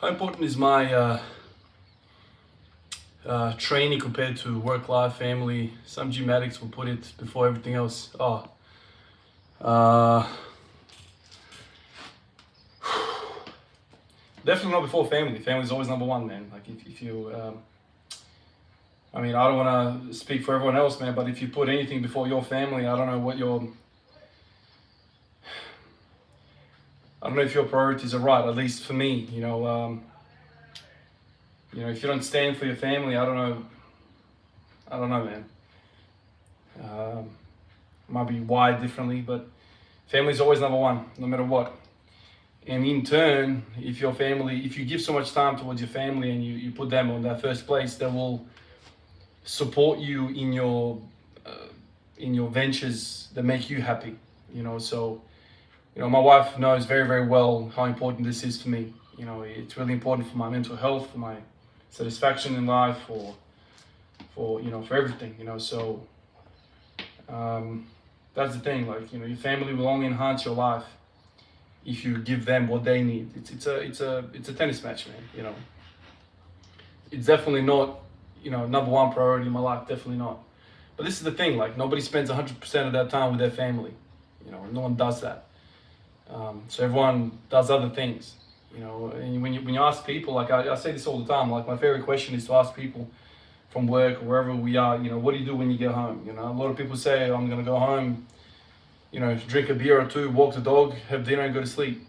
How important is my training compared to work life, family? Some gym addicts will put it before everything else. Definitely not before family. Family is always number one, man. Like if you, I mean, I don't want to speak for everyone else, man, but if you put anything before your family, I don't know if your priorities are right. At least for me, you know, if you don't stand for your family, I don't know, man. Might be wired differently, but family is always number one, no matter what. And in turn, if you give so much time towards your family and you put them on that first place, they will support you in your ventures that make you happy. You know, so, you know, my wife knows very, very well how important this is for me. You know, it's really important for my mental health, for my satisfaction in life, for everything. You know, so that's the thing. Like, you know, your family will only enhance your life if you give them what they need. It's a tennis match, man. You know, it's definitely not, you know, number one priority in my life. Definitely not. But this is the thing, like nobody spends 100% of their time with their family, you know, no one does that. So everyone does other things, you know. And when you ask people, like I say this all the time, like my favorite question is to ask people from work or wherever we are, you know, what do you do when you get home? You know, a lot of people say, I'm gonna go home, you know, drink a beer or two, walk the dog, have dinner and go to sleep.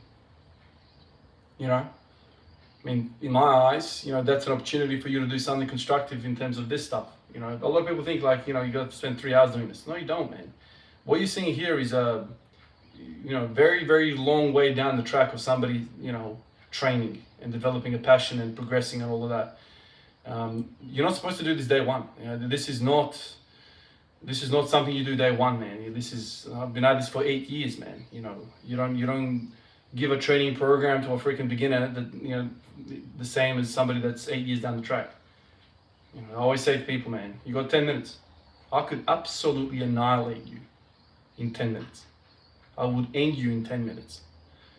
You know, I mean, in my eyes, you know, that's an opportunity for you to do something constructive in terms of this stuff. You know, a lot of people think like, you know, you got to spend 3 hours doing this. No, you don't, man. What you're seeing here is a, you know, very, very long way down the track of somebody, you know, training and developing a passion and progressing and all of that. You're not supposed to do this day one. You know, this is not something you do day one, man. I've been at this for 8 years, man. You know, you don't give a training program to a freaking beginner that, you know, the same as somebody that's 8 years down the track. You know, I always say to people, man, you got 10 minutes. I could absolutely annihilate you in 10 minutes. I would end you in 10 minutes.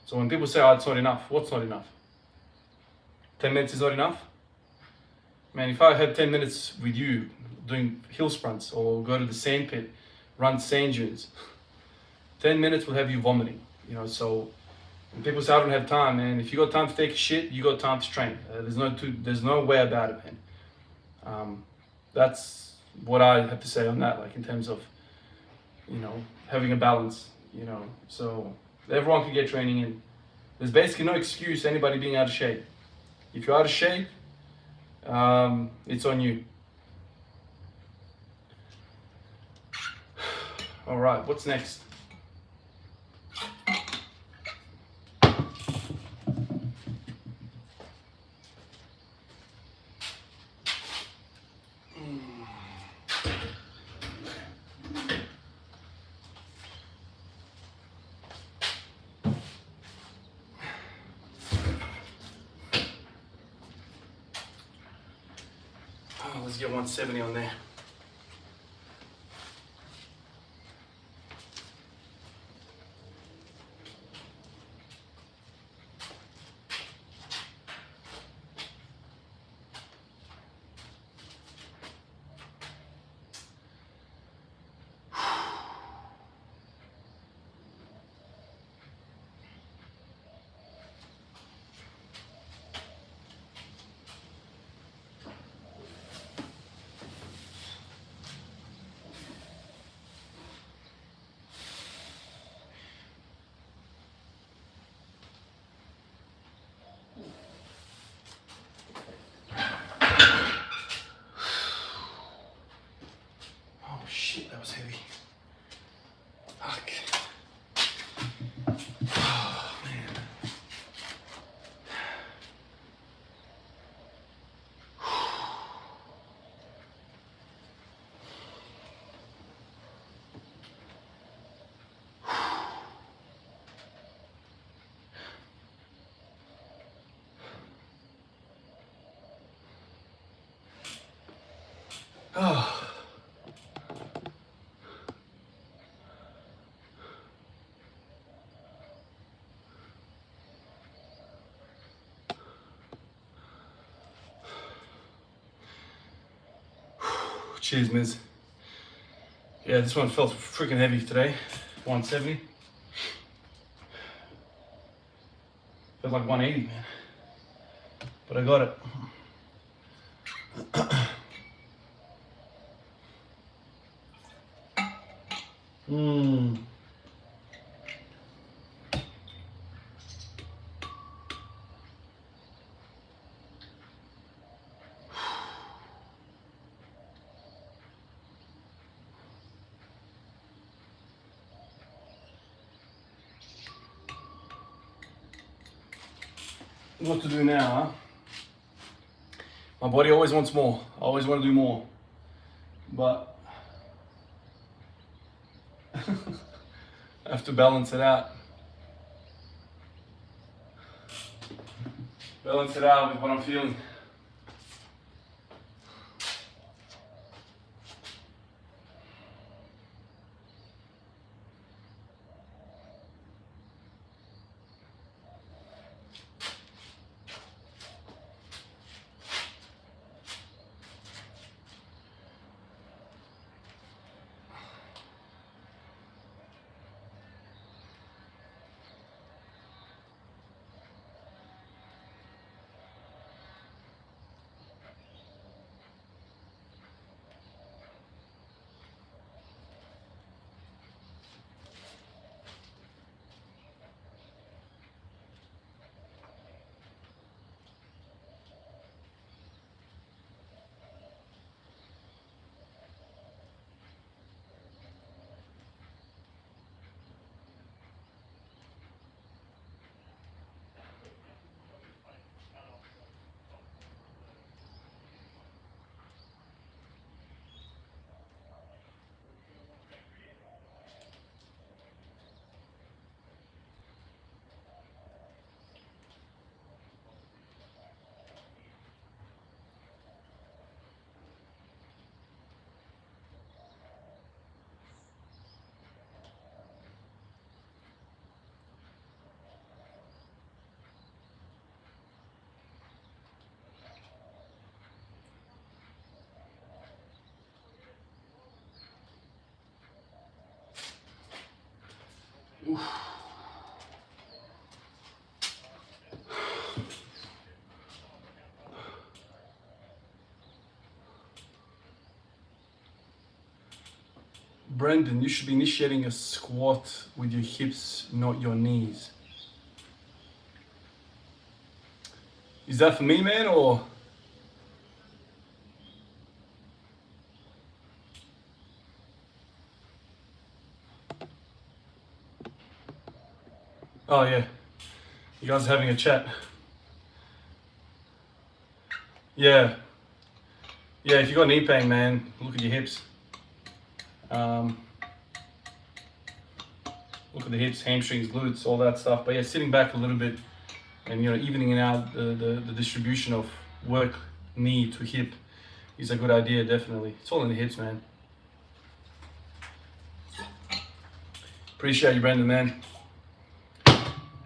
So when people say, oh, it's not enough, what's not enough? 10 minutes is not enough? Man, if I had 10 minutes with you doing hill sprints or go to the sand pit, run sand dunes, 10 minutes will have you vomiting, you know. So when people say I don't have time, man, if you got time to take a shit, you got time to train. There's no way about it, man. That's what I have to say on that, like in terms of, you know, having a balance, you know. So everyone can get training in. There's basically no excuse anybody being out of shape. If you're out of shape, it's on you. All right, what's next? Let's get 170 on there. Shit, that was heavy. Fuck. Oh, man. Oh. Cheers, Miz. Yeah, this one felt freaking heavy today. 170. Felt like 180, man. But I got it. What to do now, huh? My body always wants more. I always want to do more. But I have to balance it out. Balance it out with what I'm feeling. Brendan, you should be initiating a squat with your hips, not your knees. Is that for me, man, or? Oh yeah, you guys are having a chat. Yeah, if you got knee pain, man, look at your hips. Look at the hips, hamstrings, glutes, all that stuff. But yeah, sitting back a little bit and evening out the distribution of work knee to hip is a good idea, definitely. It's all in the hips, man. Appreciate you, Brendan, man.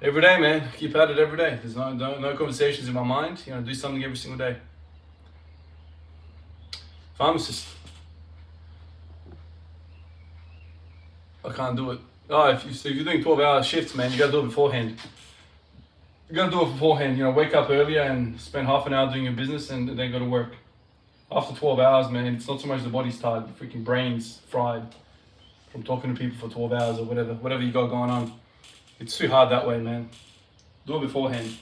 Every day, man. Keep at it every day. There's no conversations in my mind. Do something every single day. Pharmacist. I can't do it. Oh, if you're doing 12-hour shifts, man, you gotta do it beforehand. Wake up earlier and spend half an hour doing your business and then go to work. After 12 hours, man, it's not so much the body's tired, the freaking brain's fried from talking to people for 12 hours or whatever you got going on. It's too hard that way, man. Do it beforehand.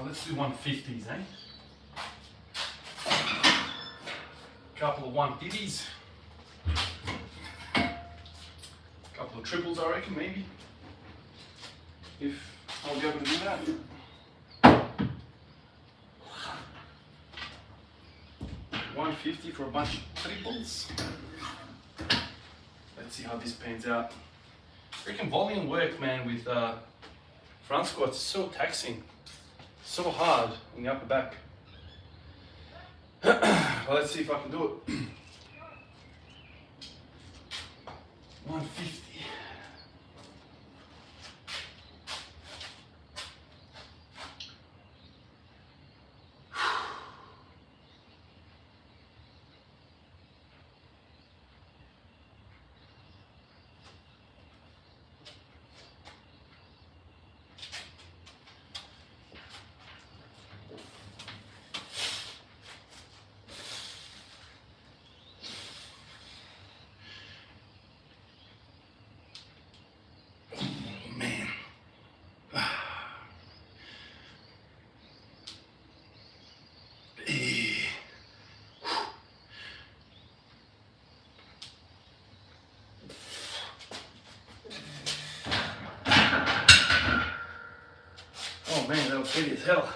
Let's do 150s, eh? Couple of 150s. Couple of triples, I reckon, maybe. If I'll be able to do that. $150 for a bunch of triples. Let's see how this pans out. Freaking volume work, man, with front squats is so taxing. So hard in the upper back. Well, let's see if I can do it. 150. Oh man, that was heavy as hell.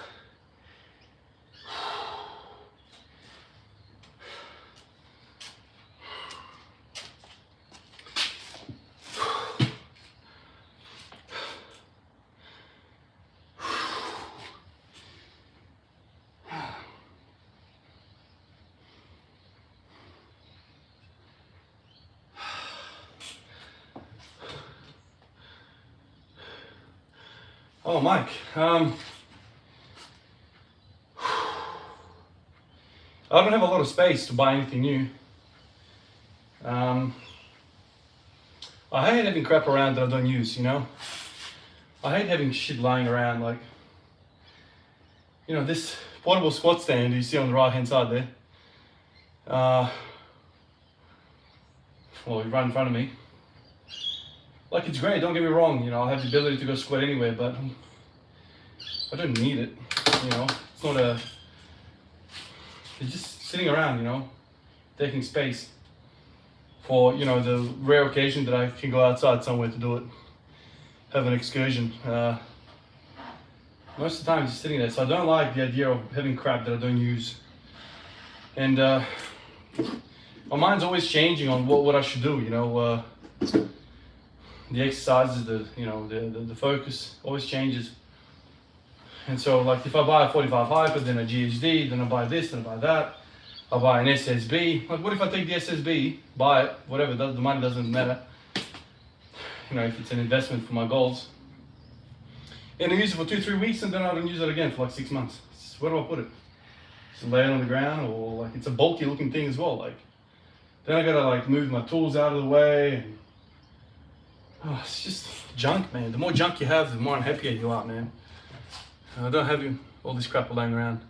Oh, Mike. I don't have a lot of space to buy anything new. I hate having crap around that I don't use, I hate having shit lying around, like, this portable squat stand you see on the right hand side there. Well, right in front of me. Like, it's great, don't get me wrong, I have the ability to go squat anywhere, but I don't need it, it's not it's just sitting around, taking space for, the rare occasion that I can go outside somewhere to do it, have an excursion. Most of the time it's just sitting there, so I don't like the idea of having crap that I don't use. And my mind's always changing on what I should do, the exercises, the focus always changes. And so, like, if I buy a 45 hyper, then a GHD, then I buy this, then I buy that, I buy an SSB. Like, what if I take the SSB, buy it, whatever, the money doesn't matter, if it's an investment for my goals, and I use it for 2-3 weeks, and then I don't use it again for like 6 months. Where do I put it? Just lay it on the ground, or like, it's a bulky looking thing as well, like, Then I gotta like move my tools out of the way. And, oh, it's just junk, man. The more junk you have, the more unhappy you are, man. I don't have all this crap laying around.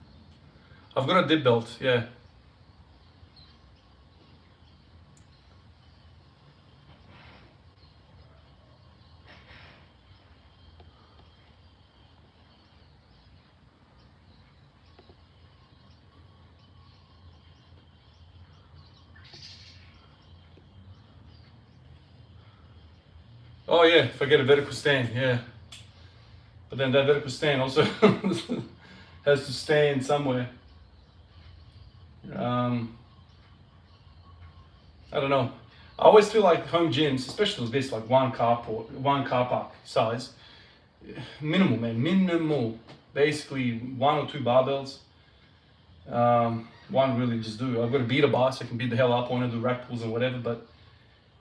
I've got a dip belt, yeah. Oh yeah, if I get a vertical stand, yeah. But then that vertical stand also has to stand somewhere. I don't know. I always feel like home gyms, especially with this, like one car park size, minimal, man, minimal. Basically, 1 or 2 barbells. One really just do. I've got a beater bar, so I can beat the hell up. I want to do rack pulls and whatever, but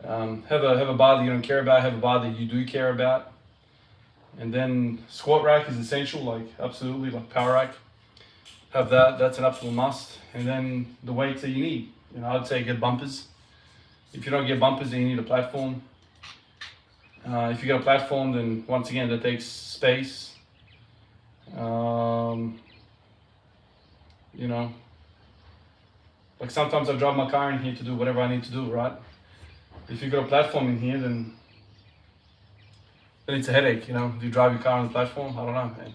have a bar that you don't care about. Have a bar that you do care about. And then squat rack is essential, like absolutely, like power rack. Have that. That's an absolute must. And then the weights that you need. You know, I'd say get bumpers. If you don't get bumpers, then you need a platform. If you get a platform, then once again that takes space. You know, like sometimes I drive my car in here to do whatever I need to do, right? If you've got a platform in here, then it's a headache, you know. Do you drive your car on the platform? I don't know, man.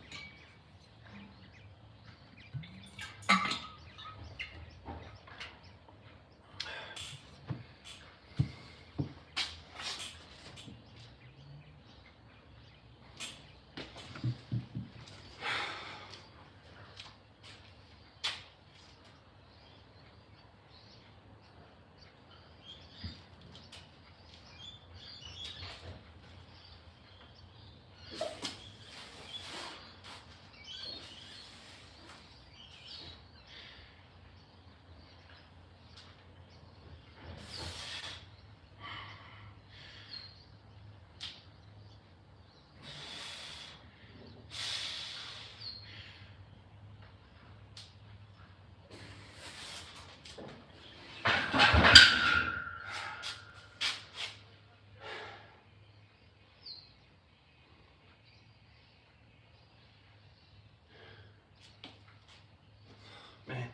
Man,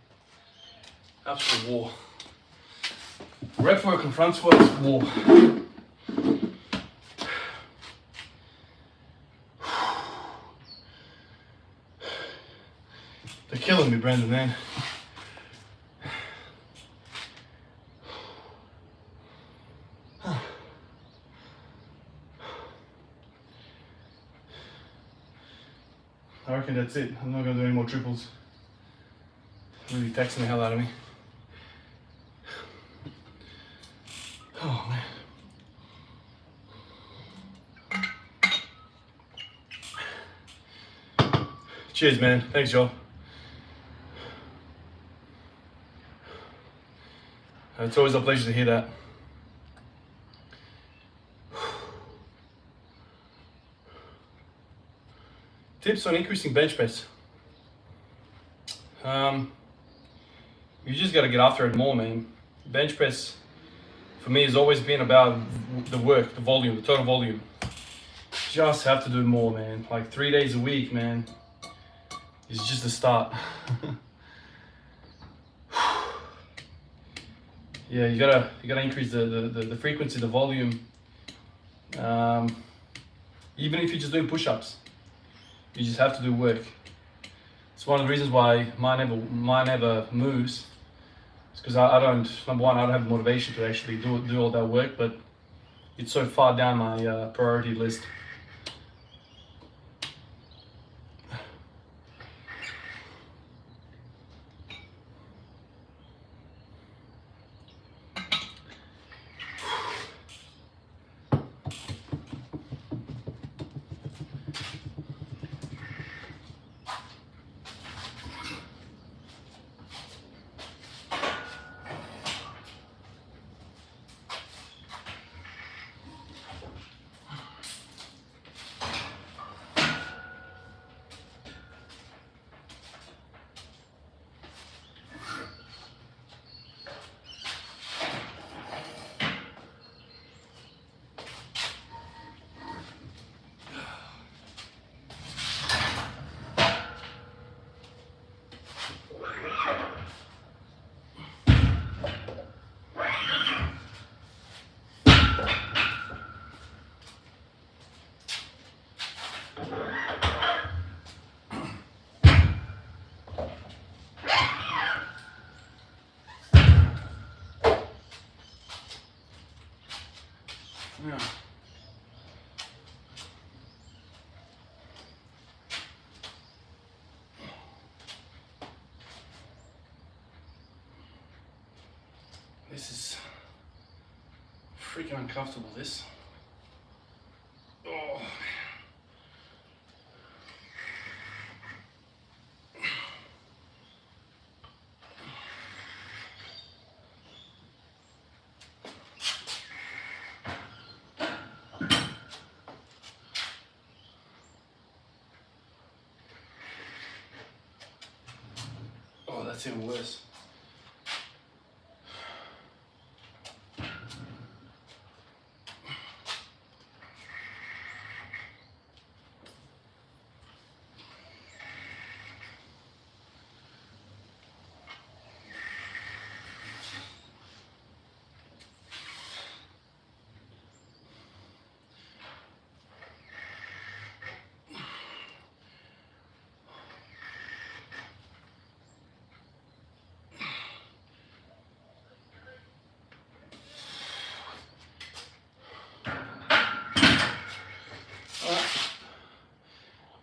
absolute war. Rep work and front squat is war. They're killing me, Brendan, man. I reckon that's it. I'm not gonna do any more triples. Really taxing the hell out of me. Oh man. Cheers, man. Thanks, Joel. It's always a pleasure to hear that. Tips on increasing bench press. You just got to get after it more, man. Bench press for me has always been about the work, the volume, the total volume. Just have to do more, man. Like 3 days a week, man. It's just a start. Yeah, you gotta increase the frequency, the volume. Even if you're just doing push-ups, you just have to do work. It's one of the reasons why mine never moves. It's because I don't, number one, I don't have the motivation to actually do all that work, but it's so far down my priority list. Yeah. This is freaking uncomfortable, this. Oh. Oh, that's even worse.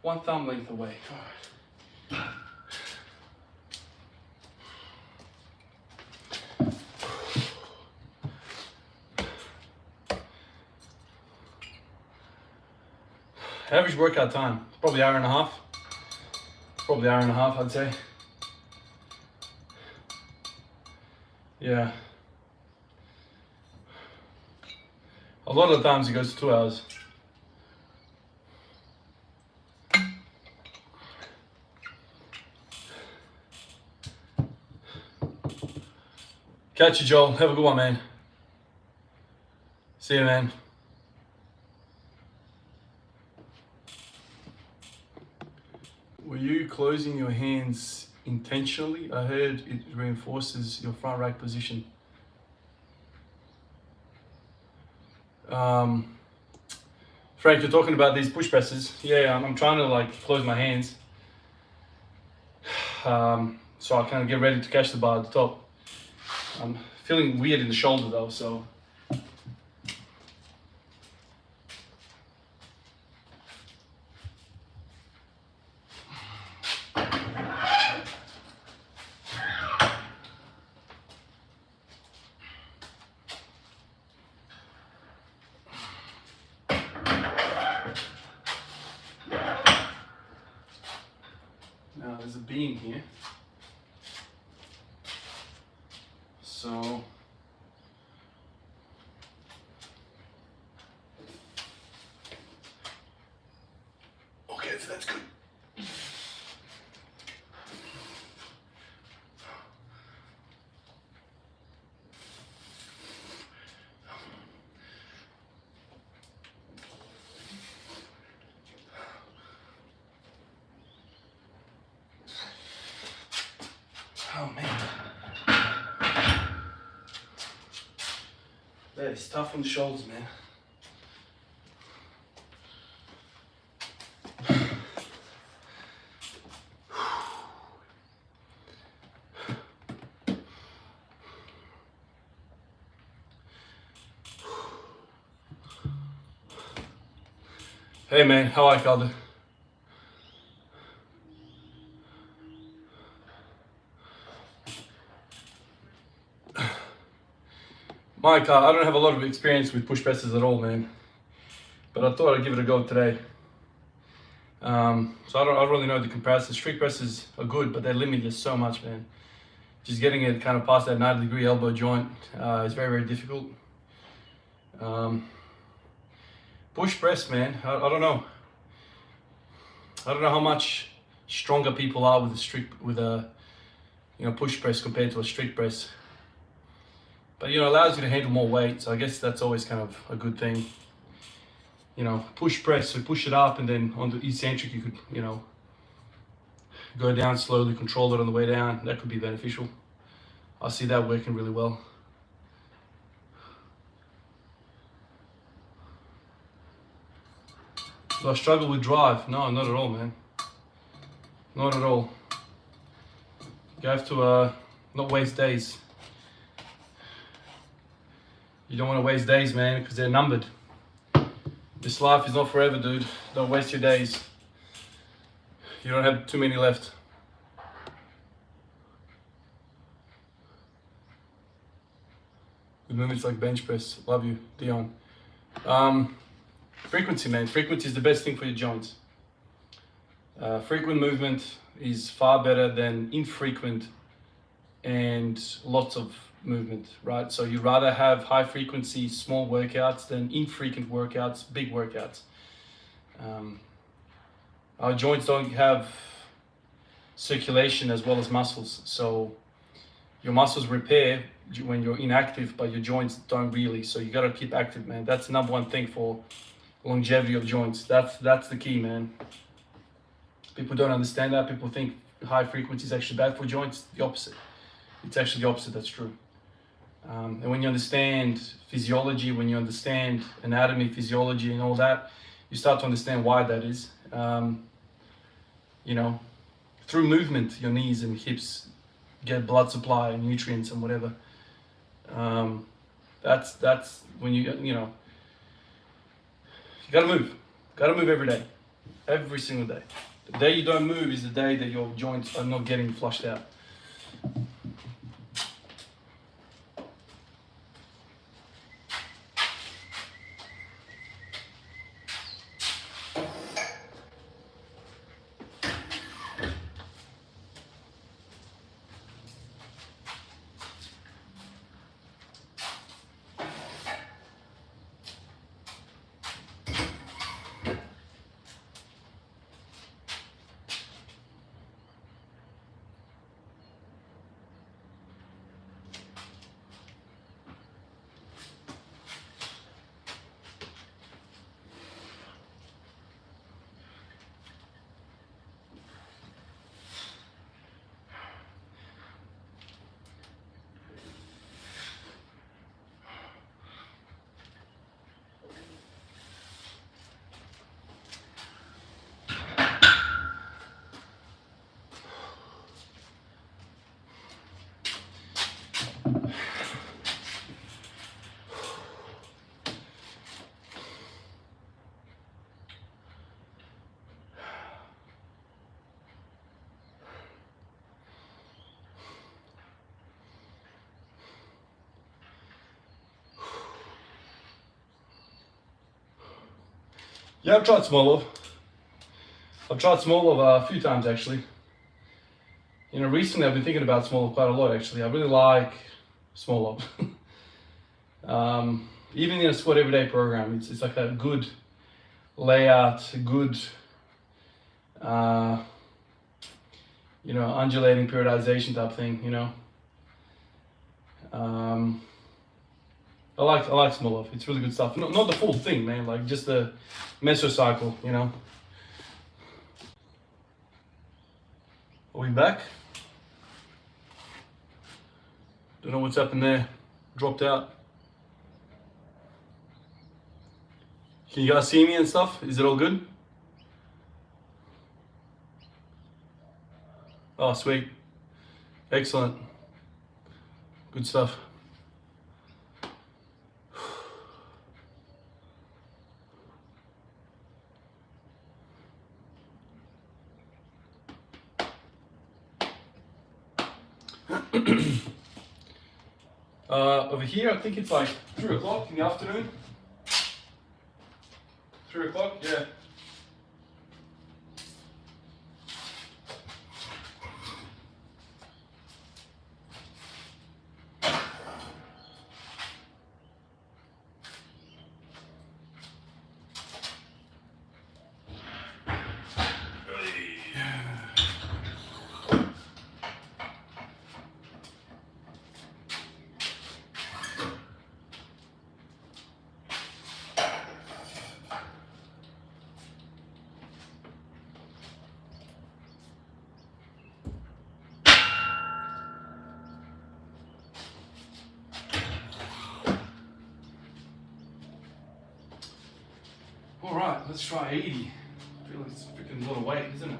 One thumb length away. All right. Average workout time, probably hour and a half. Probably hour and a half, I'd say. Yeah. A lot of the times it goes to 2 hours. Catch you, Joel. Have a good one, man. See you, man. Were you closing your hands intentionally? I heard it reinforces your front rack position. Frank, you're talking about these push presses. Yeah, I'm trying to like close my hands. So I kind of get ready to catch the bar at the top. I'm feeling weird in the shoulder though, so. Now there's a beam here. So okay, so that's good. Oh man. That is tough on the shoulders, man. Hey man, how are you, Calder? Mike, I don't have a lot of experience with push presses at all, man. But I thought I'd give it a go today. So I don't really know the comparison. Strict presses are good, but they limit you so much, man. Just getting it kind of past that 90-degree elbow joint is very, very difficult. Push press, man, I don't know. I don't know how much stronger people are with a push press compared to a strict press. But it allows you to handle more weight, so I guess that's always kind of a good thing. Push press, so push it up, and then on the eccentric you could, go down slowly, control it on the way down. That could be beneficial. I see that working really well. Do I struggle with drive? No, not at all, man. Not at all. You have to not waste days. You don't want to waste days, man, because they're numbered. This life is not forever, dude. Don't waste your days. You don't have too many left. Good movements like bench press. Love you, Dion. Frequency, man. Frequency is the best thing for your joints. Frequent movement is far better than infrequent and lots of movement, right? So you'd rather have high frequency, small workouts than infrequent workouts, big workouts. Our joints don't have circulation as well as muscles. So your muscles repair when you're inactive, but your joints don't really. So you got to keep active, man. That's the number one thing for longevity of joints. That's the key, man. People don't understand that. People think high frequency is actually bad for joints. The opposite. It's actually the opposite that's true. And when you understand physiology, when you understand anatomy, physiology, and all that, you start to understand why that is. You know, through movement, your knees and hips get blood supply and nutrients and whatever. That's when you know, you gotta move. Gotta move every day, every single day. The day you don't move is the day that your joints are not getting flushed out. Yeah, I've tried Smolov. I've tried Smolov a few times actually. You know, recently I've been thinking about Smolov quite a lot actually. I really like Smolov. Even in a squat everyday program, it's like a good layout, good, you know, undulating periodization type thing, you know. I like Smolov. It's really good stuff. Not the full thing, man. Like just the mesocycle, you know. Are we back? Don't know what's happened there. Dropped out. Can you guys see me and stuff? Is it all good? Oh, sweet. Excellent. Good stuff. Over here, I think it's like 3 o'clock in the afternoon. 3 o'clock, yeah. All right, let's try 80. I feel like it's freaking a lot of weight, isn't it?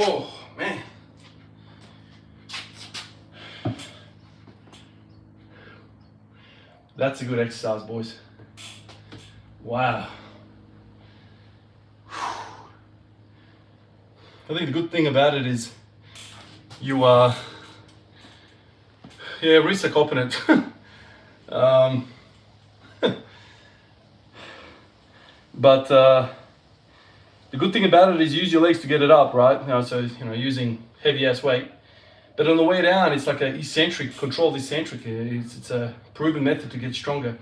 Oh, man. That's a good exercise, boys. Wow. I think the good thing about it is you yeah, reach the component. But the good thing about it is use your legs to get it up, right? So using heavy ass weight. But on the way down, it's like a eccentric, controlled eccentric. It's a proven method to get stronger.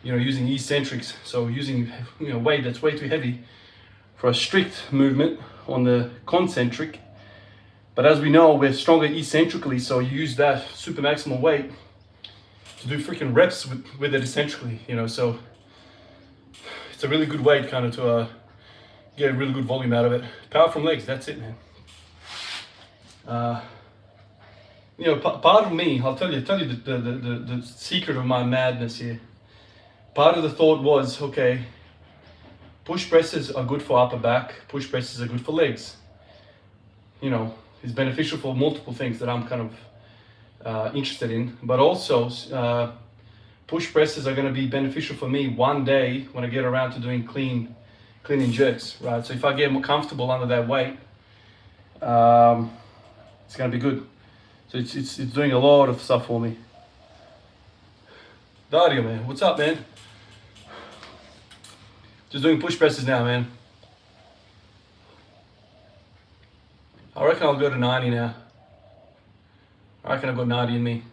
Using eccentrics. So using weight that's way too heavy for a strict movement on the concentric. But as we know, we're stronger eccentrically, so you use that super maximal weight to do freaking reps with it eccentrically, so it's a really good weight kind of to get a really good volume out of it. Power from legs, that's it, man. Part of me, I'll tell you the secret of my madness here. Part of the thought was, okay, push presses are good for upper back, push presses are good for legs. It's beneficial for multiple things that I'm kind of interested in, but also push presses are going to be beneficial for me one day when I get around to doing clean and jerks, right? So if I get more comfortable under that weight, it's going to be good. So it's doing a lot of stuff for me. Dario, man, what's up, man? Just doing push presses now, man. I reckon I'll go to 90 now. I reckon I've got 90 in me.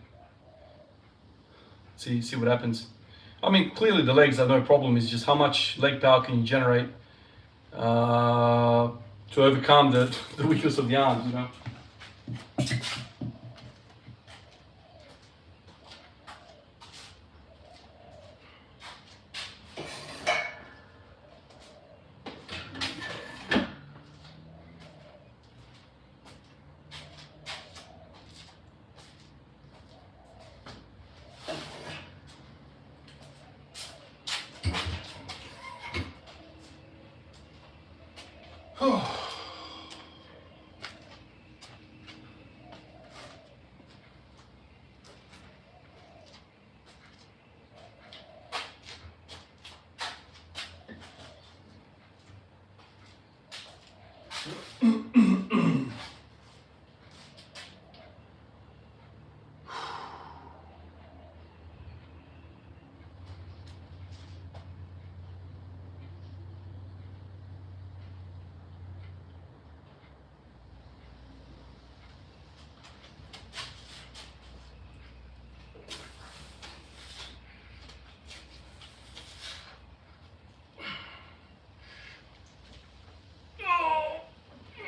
See what happens. I mean, clearly the legs are no problem. It's just how much leg power can you generate to overcome the weakness of the arms,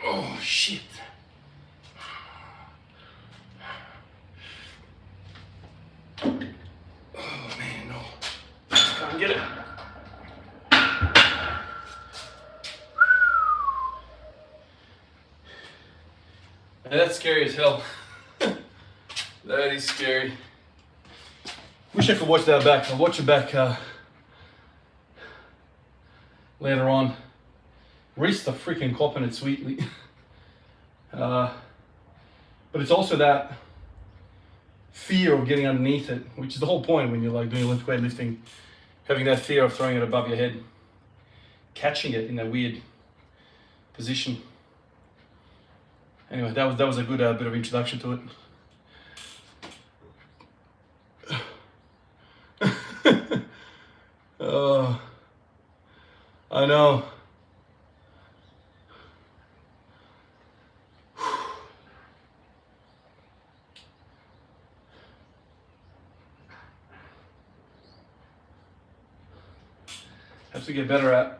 Oh, shit. Oh, man, no. Can't get it. Man, that's scary as hell. That is scary. Wish I could watch that back. I'll watch it back later on. Reached the freaking component sweetly. But it's also that fear of getting underneath it, which is the whole point when you're like doing Olympic weightlifting, having that fear of throwing it above your head, catching it in that weird position. Anyway, that was a good bit of introduction to it. I know. Have to get better at.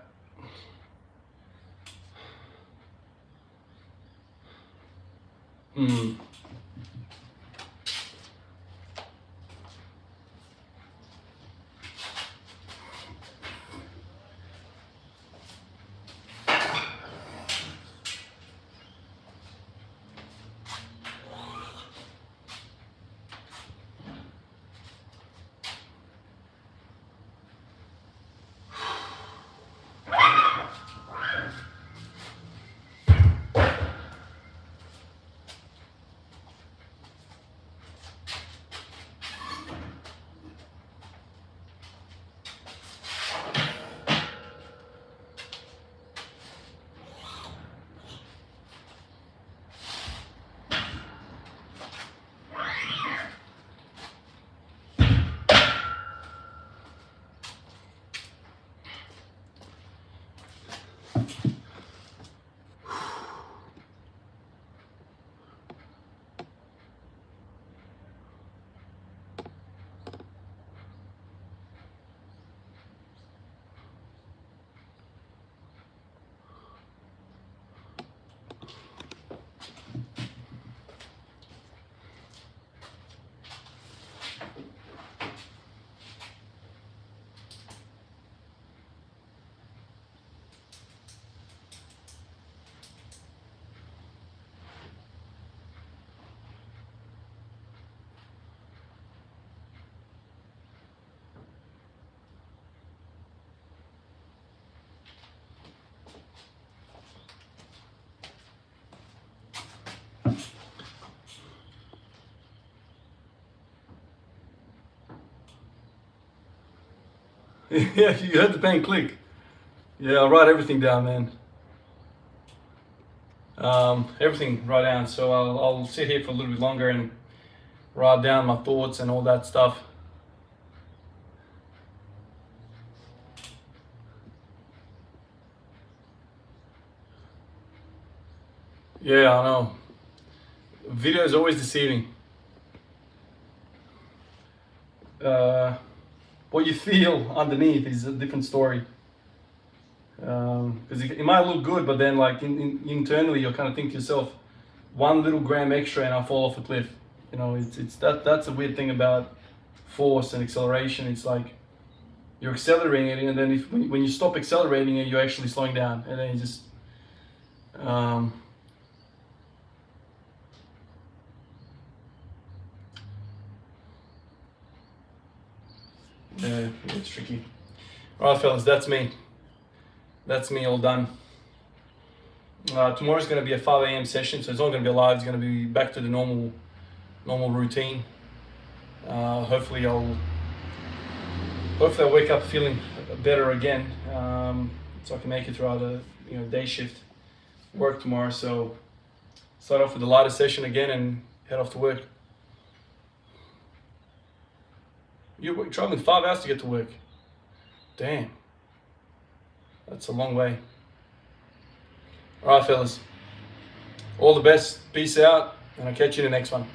Yeah, you heard the pen click. Yeah, I'll write everything down, man. Everything right down. So I'll sit here for a little bit longer and write down my thoughts and all that stuff. Yeah, I know. Video is always deceiving. What you feel underneath is a different story. Because it might look good, but then like internally you'll kind of think to yourself, 1 little gram extra and I fall off a cliff. You know, it's that's a weird thing about force and acceleration. It's like you're accelerating it, and then when you stop accelerating it, you're actually slowing down, and then you just yeah, it's tricky. All right, fellas, that's me. That's me all done. Tomorrow's going to be a 5 a.m. session, so it's not going to be live. It's going to be back to the normal routine. Hopefully I'll wake up feeling better again, so I can make it throughout the day shift work tomorrow. So start off with the lighter session again and head off to work. You're traveling 5 hours to get to work. Damn, that's a long way. All right, fellas. All the best. Peace out, and I'll catch you in the next one.